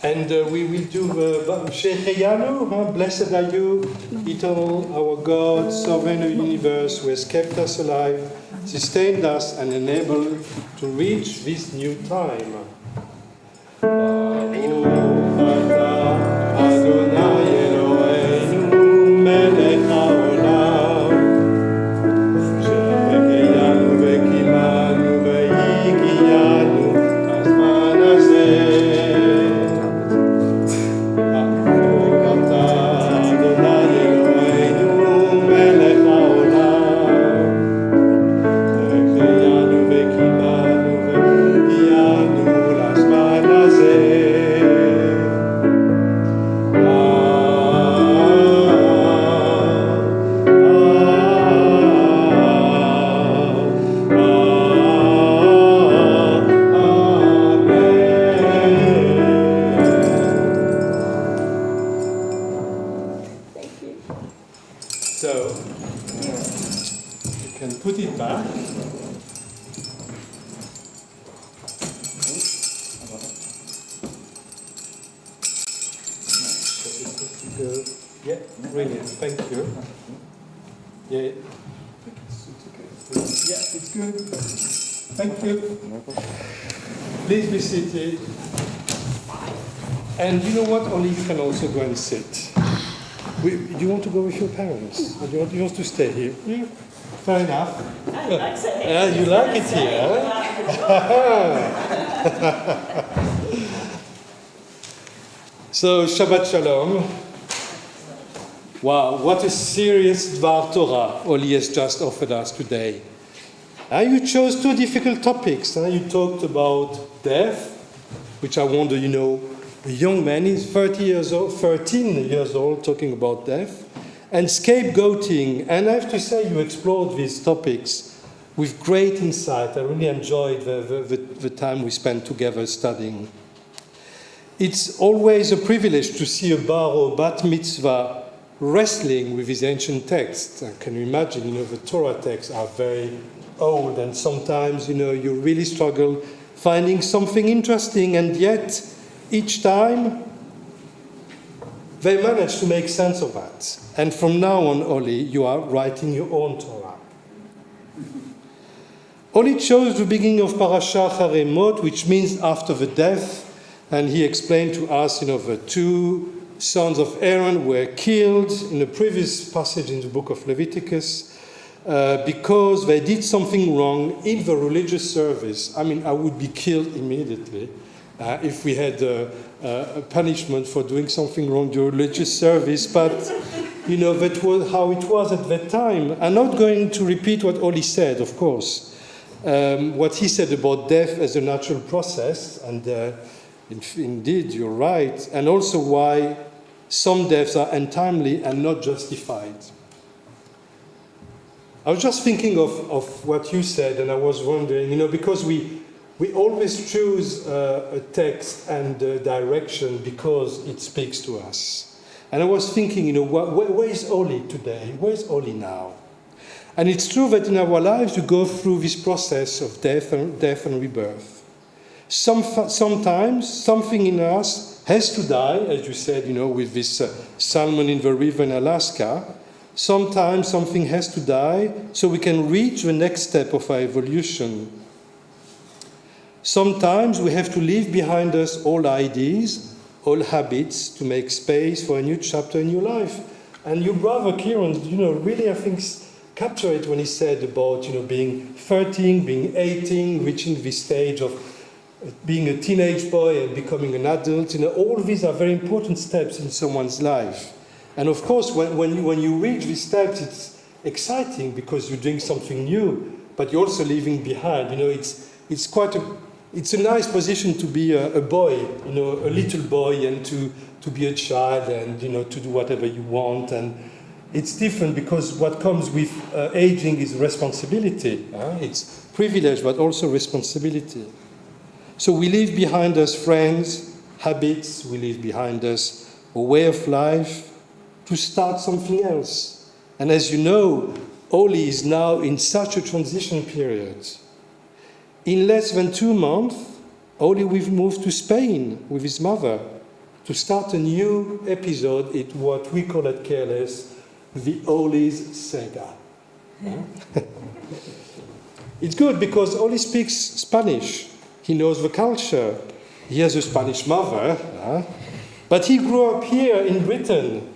And we will do Shecheyanu, blessed are you, eternal, our God, sovereign of the universe, who has kept us alive, sustained us, and enabled to reach this new time. So, you can put it back. Yeah, brilliant, thank you. Yeah, it's good. Thank you. Please be seated. And you know what? Only you can also go and sit. Do you want to go with your parents? Or do you want to stay here? Yeah. Fair enough. I like it. You like it here, huh? So, Shabbat Shalom. Wow, what a serious Dvar Torah Oli has just offered us today. You chose two difficult topics. You talked about death, which I wonder, a young man is 13 years old, talking about death, and scapegoating. And I have to say, you explored these topics with great insight. I really enjoyed the time we spent together studying. It's always a privilege to see a bar or bat mitzvah wrestling with these ancient texts. Can you imagine, the Torah texts are very old, and sometimes, you really struggle finding something interesting, and yet each time they manage to make sense of that. And from now on, Oli, you are writing your own Torah. Oli chose the beginning of Parashat Haremot, which means after the death, and he explained to us, the two sons of Aaron were killed in a previous passage in the book of Leviticus because they did something wrong in the religious service. I mean, I would be killed immediately if we had a punishment for doing something wrong during religious service, but that was how it was at that time. I'm not going to repeat what Oli said, of course. What he said about death as a natural process, and indeed, you're right, and also why some deaths are untimely and not justified. I was just thinking of what you said, and I was wondering, because we always choose a text and a direction because it speaks to us. And I was thinking, where is Oli today? Where is Oli now? And it's true that in our lives we go through this process of death and rebirth. Sometimes something in us has to die, as you said, with this salmon in the river in Alaska. Sometimes something has to die so we can reach the next step of our evolution. Sometimes we have to leave behind us old ideas, old habits to make space for a new chapter in your life. And your brother Kieran, really I think captured it when he said about, being 13, being 18, reaching this stage of being a teenage boy and becoming an adult. All these are very important steps in someone's life. And of course, when you reach these steps, it's exciting because you're doing something new, but you're also leaving behind. It's a nice position to be a boy, a little boy, and to be a child and, to do whatever you want. And it's different because what comes with aging is responsibility. It's privilege, but also responsibility. So we leave behind us friends, habits, we leave behind us a way of life to start something else. And as you know, Oli is now in such a transition period. In less than 2 months, Oli will move to Spain with his mother to start a new episode in what we call at Careless, the Oli's saga. It's good because Oli speaks Spanish. He knows the culture. He has a Spanish mother. But he grew up here in Britain,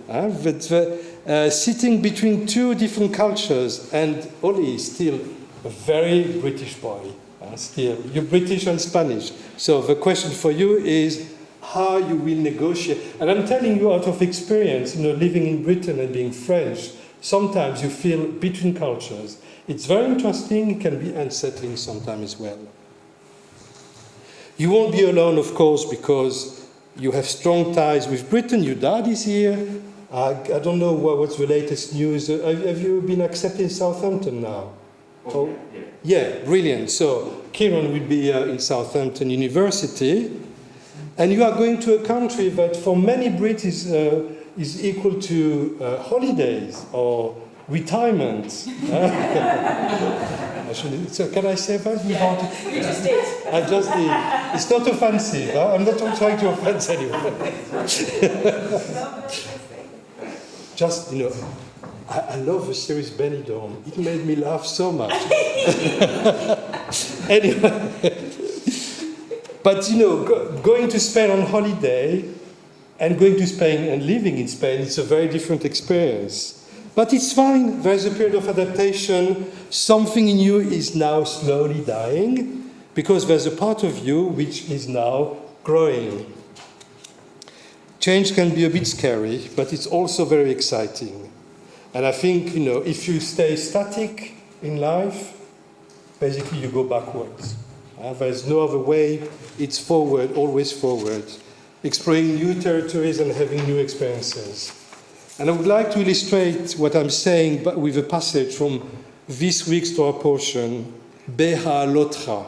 sitting between 2 different cultures. And Oli is still a very British boy. Still, you're British and Spanish. So the question for you is how you will negotiate. And I'm telling you out of experience, living in Britain and being French, sometimes you feel between cultures. It's very interesting. It can be unsettling sometimes as well. You won't be alone, of course, because you have strong ties with Britain. Your dad is here. I don't know what's the latest news. Have you been accepted in Southampton now? Oh, yeah, brilliant. So Kieran will be in Southampton University. And you are going to a country that for many Brits is equal to holidays or retirement. So can I say that? You just did. I just did. It's not offensive. I'm not trying to offend anyone. Just, I love the series Benidorm. It made me laugh so much. Anyway. But, going to Spain on holiday and going to Spain and living in Spain, it's a very different experience. But it's fine. There's a period of adaptation. Something in you is now slowly dying because there's a part of you which is now growing. Change can be a bit scary, but it's also very exciting. And I think, if you stay static in life, basically you go backwards. There's no other way. It's forward, always forward. Exploring new territories and having new experiences. And I would like to illustrate what I'm saying with a passage from this week's Torah portion, Beha Lotra.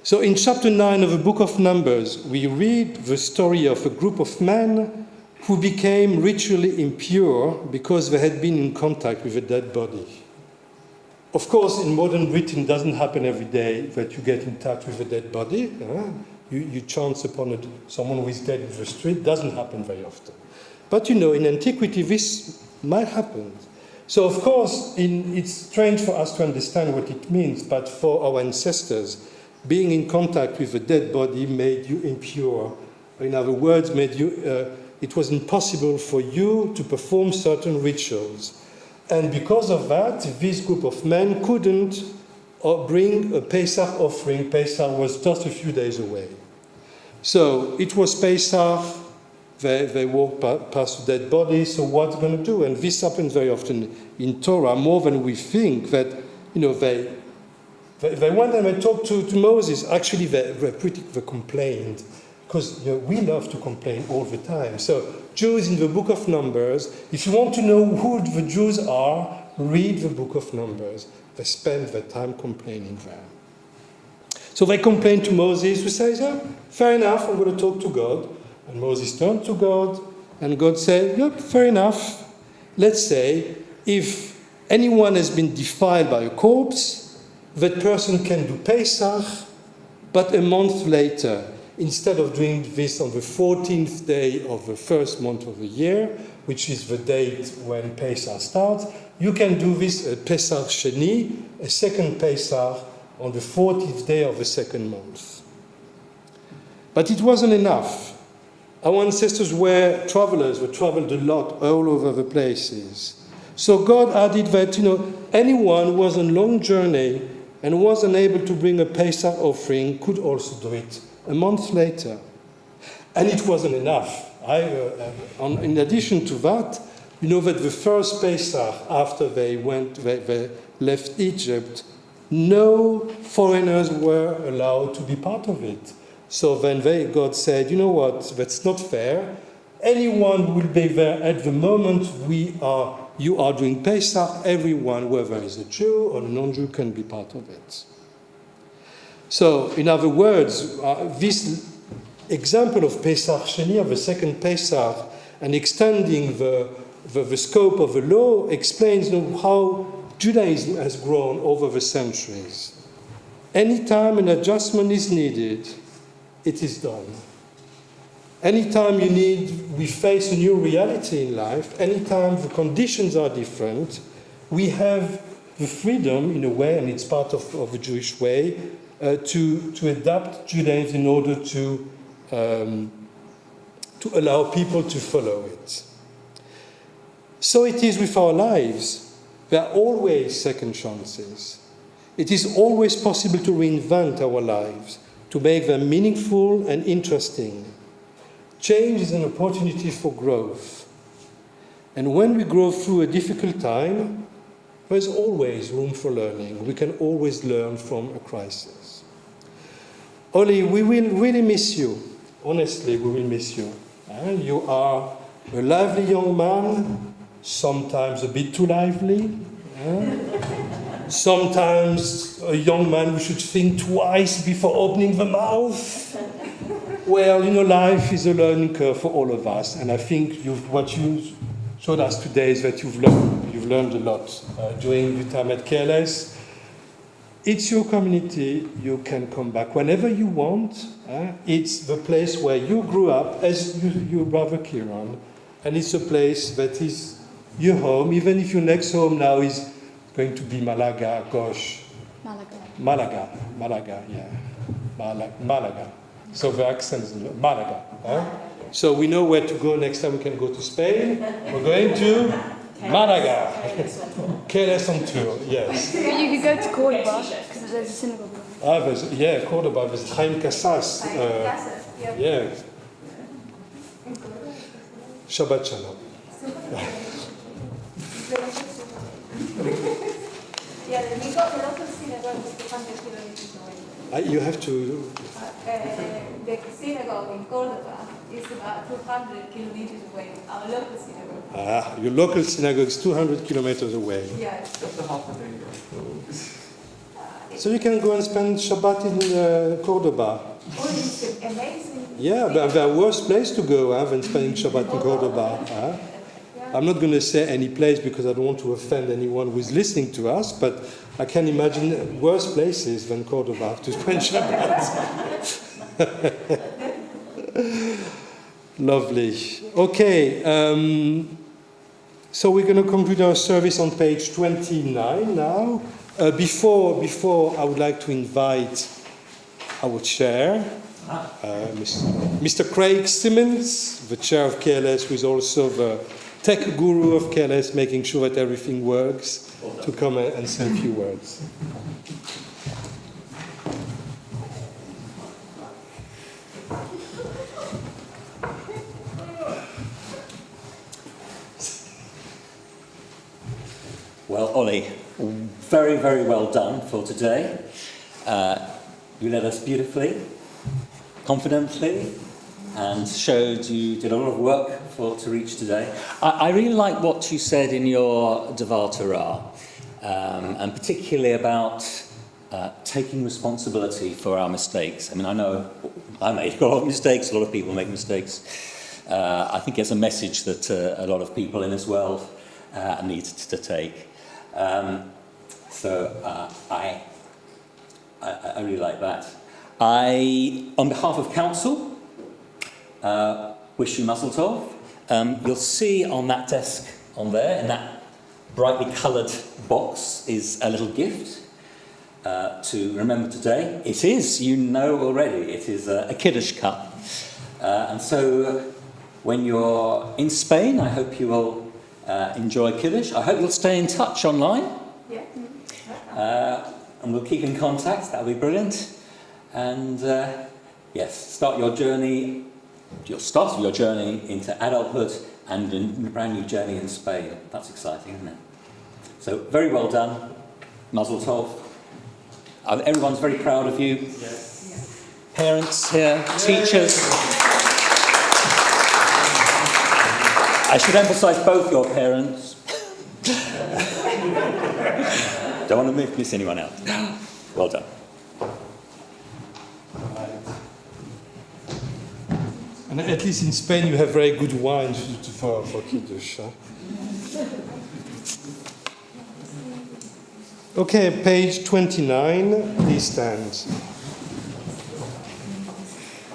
So in chapter 9 of the book of Numbers, we read the story of a group of men who became ritually impure because they had been in contact with a dead body. Of course, in modern Britain, it doesn't happen every day that you get in touch with a dead body. You chance upon someone who is dead in the street. It doesn't happen very often. But, in antiquity, this might happen. So, of course, it's strange for us to understand what it means, but for our ancestors, being in contact with a dead body made you impure. In other words, it was impossible for you to perform certain rituals. And because of that, this group of men couldn't bring a Pesach offering. Pesach was just a few days away. So it was Pesach. They walked past the dead body. So what's going to do? And this happens very often in Torah, more than we think, that, they went and they talked to Moses. Actually, they complained. Because we love to complain all the time. So Jews in the book of Numbers, if you want to know who the Jews are, read the book of Numbers. They spend their time complaining there. So they complained to Moses, who says, fair enough, I'm going to talk to God. And Moses turned to God, and God said, yep, fair enough. Let's say, if anyone has been defiled by a corpse, that person can do Pesach, but a month later, instead of doing this on the 14th day of the first month of the year, which is the date when Pesach starts, you can do this at Pesach Sheni, a second Pesach on the 40th day of the second month. But it wasn't enough. Our ancestors were travelers, we traveled a lot all over the places. So God added that, anyone who was on a long journey and was unable to bring a Pesach offering could also do it a month later. And it wasn't enough. In addition to that, that the first Pesach after they left Egypt, no foreigners were allowed to be part of it. So then God said, you know what, that's not fair. Anyone who will be there at the moment you are doing Pesach, everyone, whether is a Jew or a non-Jew, can be part of it. So, in other words, this example of Pesach Sheni, of the second Pesach, and extending the scope of the law explains how Judaism has grown over the centuries. Anytime an adjustment is needed, it is done. Anytime we face a new reality in life, anytime the conditions are different, we have the freedom, in a way, and it's part of the Jewish way, to adapt Judaism in order to allow people to follow it. So it is with our lives. There are always second chances. It is always possible to reinvent our lives, to make them meaningful and interesting. Change is an opportunity for growth. And when we grow through a difficult time, there's always room for learning. We can always learn from a crisis. Oli, we will really miss you. Honestly, we will miss you. You are a lively young man, sometimes a bit too lively. Sometimes a young man who should think twice before opening the mouth. Well, life is a learning curve for all of us, and I think what you showed us today is that you've learned a lot during your time at KLS. It's your community. You can come back whenever you want. It's the place where you grew up, as your brother Kieran, and it's a place that is your home, even if your next home now is going to be Malaga, gosh. Malaga, yeah. Malaga. So the accent is Malaga. So we know where to go next time we can go to Spain. We're going to Malaga. KLS on tour, yes. You could go to Cordoba, because there's a synagogue. Cordoba. There's Chaim Casas. Yeah. Shabbat Shalom. Yeah, we got the local synagogue is 200 kilometers away. You have to... the synagogue in Cordoba is about 200 kilometers away. Our local synagogue. Your local synagogue is 200 kilometers away. Yes. So you can go and spend Shabbat in Cordoba. Oh, it's amazing. Yeah, there are worse place to go than spending Shabbat in Cordoba. I'm not going to say any place because I don't want to offend anyone who is listening to us, but I can imagine worse places than Cordoba to spend Shabbat. Lovely. Okay, so we're going to conclude our service on page 29 now. Before I would like to invite our chair, Mr. Craig Simmons, the chair of KLS, who is also the tech guru of KLS, making sure that everything works, to come and say a few words. Well, Ollie, very, very well done for today. You led us beautifully, confidently, and showed you did a lot of work to reach today. I really like what you said in your Devar Torah, and particularly about taking responsibility for our mistakes. I mean, I know I made a lot of mistakes, a lot of people make mistakes. I think it's a message that a lot of people in this world need to take. So I really like that. On behalf of Council, wish you Mazel Tov. You'll see on that desk on there, in that brightly coloured box, is a little gift. to remember today. It is, you know already, it is a Kiddush cup. And so when you're in Spain, I hope you will enjoy Kiddush. I hope you'll stay in touch online. Yeah. And we'll keep in contact, that'll be brilliant. And yes, start your journey, you'll start your journey into adulthood and a brand new journey in Spain. That's exciting, isn't it? So very well done, Mazel Tov. Everyone's very proud of you. Yes. Parents here, teachers. I should emphasise both your parents. Don't want to miss anyone out. Well done. And at least in Spain you have very good wine for Kiddush. Huh? Okay, page 29, please stand.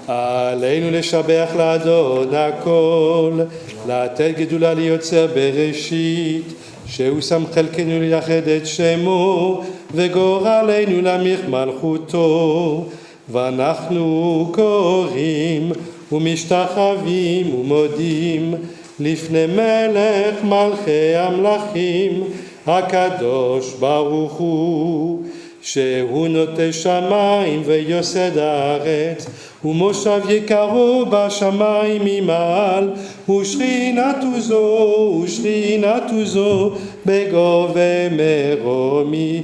עלינו לשבח לאדון הכל, לתת גדולה ליוצר בראשית, שהוא שם חלקנו לייחד את שמו, וגורלנו להמליך מלכותו. ואנחנו קוראים ומשתחווים ומודים לפני מלך מלכי המלכים, הקדוש ברוך הוא, שהוא נוטה שמיים ויוסד הארץ, ומושב יקרו בשמיים ממעל, ושכינתו זו בגובה מרומים.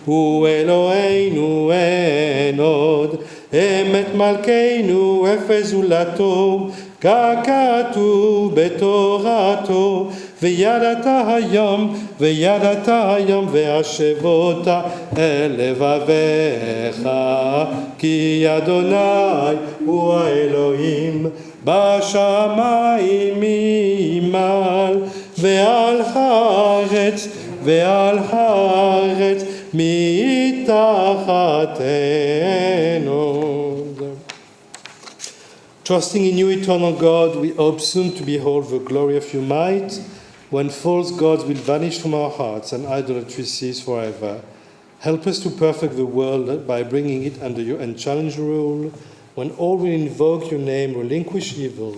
הוא אלוהינו אין עוד, אמת מלכנו אפס זולתו, ככתוב בתורתו, וידעת היום והשבות אל לבביך, כי אדוני הוא האלוהים בשמיים ממעל, ועל הארץ מתחתנו. Trusting in you, eternal God, we hope soon to behold the glory of your might, when false gods will vanish from our hearts and idolatry cease forever. Help us to perfect the world by bringing it under your unchallenged rule, when all will invoke your name, relinquish evil,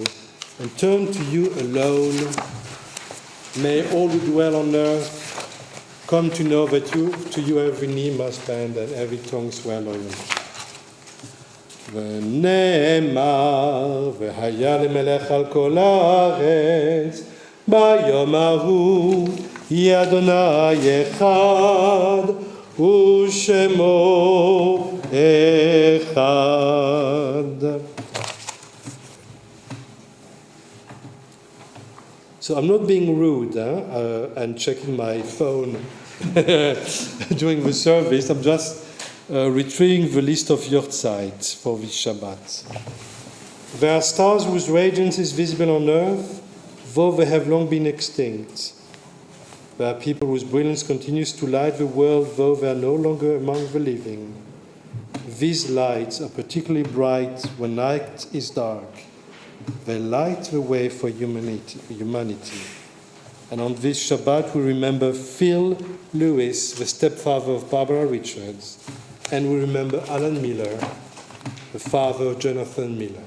and turn to you alone. May all who dwell on earth come to know that to you every knee must bend and every tongue swear loyalty. ונאמר, והיה למלך על כל הארץ, ביום ההוא, יהיה אדוני אחד, ושמו אחד. So I'm not being rude and checking my phone during the service. I'm just retrieving the list of yortzites for this Shabbat. There are stars whose radiance is visible on earth, though they have long been extinct. There are people whose brilliance continues to light the world, though they are no longer among the living. These lights are particularly bright when night is dark. They light the way for humanity. And on this Shabbat we remember Phil Lewis, the stepfather of Barbara Richards, and we remember Alan Miller, the father of Jonathan Miller.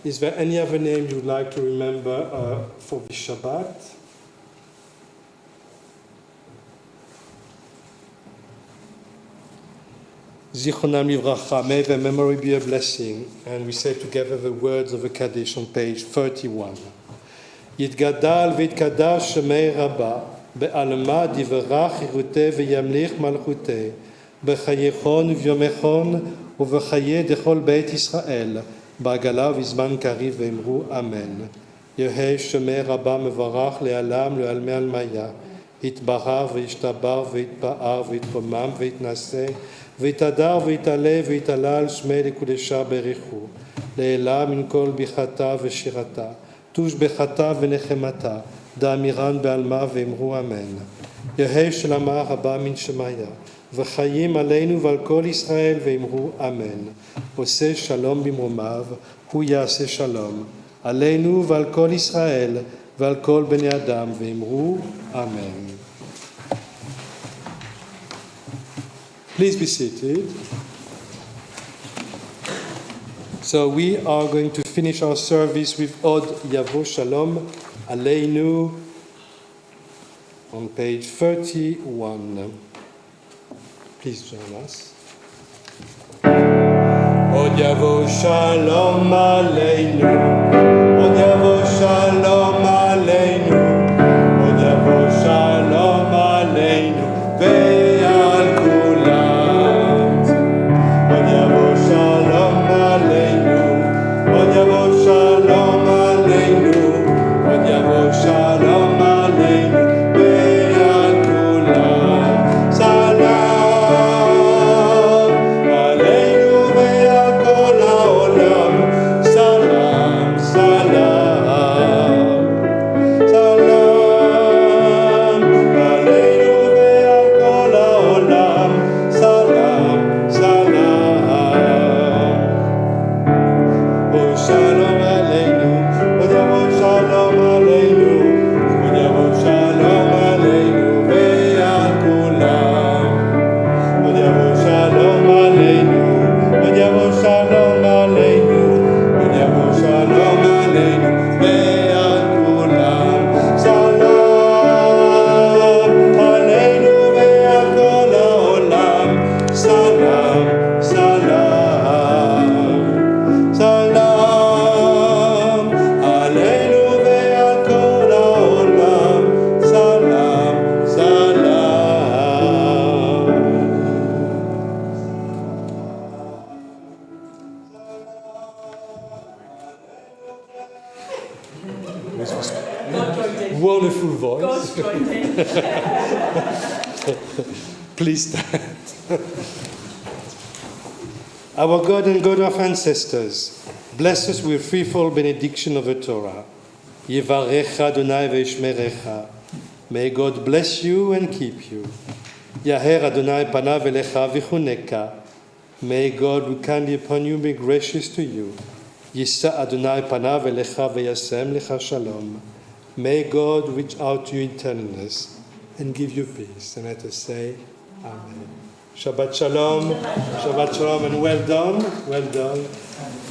Is there any other name you would like to remember for this Shabbat? Zichronam livracha, may their memory be a blessing. And we say together the words of the Kaddish on page 31. Yitgadal v'yitkadash shemei rabba, be'alma divrach yiruteh v'yamlich malchuteh, b'chayechon v'yomechon, ובחיי דכל בית ישראל, בעגלה ובזמן קריב ואמרו אמן. יהי שמי רבה מברך לעלם לעלמי עלמיה, יתבהר וישתבר ויתפאר ויתרומם ויתנשא, ויתהדר ויתעלה ויתעלה שמי לקודשה בריחו, לעילה מן כל ביחתה ושירתה, תושבחתה ונחמתה, דאמירן בעלמה ואמרו אמן. יהי שלמה רבה מן שמיה, וחיים עלינו ועל כל ישראל ואמרו אמן. עושה שלום במרומיו, הוא יעשה שלום. עלינו ועל כל ישראל ועל כל בני אדם ואמרו אמן. Please be seated. So we are going to finish our service with Od Yavo Shalom Aleinu on page 31. Please join us. Od Yavo Shalom Aleinu, Od Yavo Shalom Aleinu, Od Yavo Shalom Aleinu, Ve'al Kulam. Od Yavo Shalom Aleinu, Od Yavo Shalom Aleinu, Od Yavo Shalom Aleinu, Ve'al Kulam. Salam Aleinu ve'al kol ha'olam. Salam, salam. Salam Aleinu ve'al kol ha'olam. Salam, salam. Oh, shalom aleinu, od yavo shalom aleinu, od yavo shalom aleinu ve'al kulam. Od yavo shalom aleinu, od yavo shalom aleinu, od yavo shalom aleinu ve'al kulam. Salam aleinu ve'al kol ha'olam. Salam, salam. Salam aleinu ve'al kol ha'olam. Salam, salam. Wonderful voice. Please stand. Our God and God of ancestors, bless us with threefold benediction of the Torah. Yevarecha Adonai ve'yishmerecha. May God bless you and keep you. Yaher Adonai panav elecha v'chuneka. May God look kindly upon you and be gracious to you. Yisa Adonai panav elecha ve'yasem lecha shalom. May God reach out to you in tenderness and give you peace. And let us say, Amen. Shabbat shalom, Shabbat shalom, and well done, well done.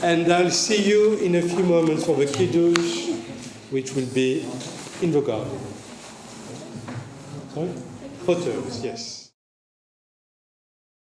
And I'll see you in a few moments for the Kiddush, which will be in the garden. Sorry? Photos, yes.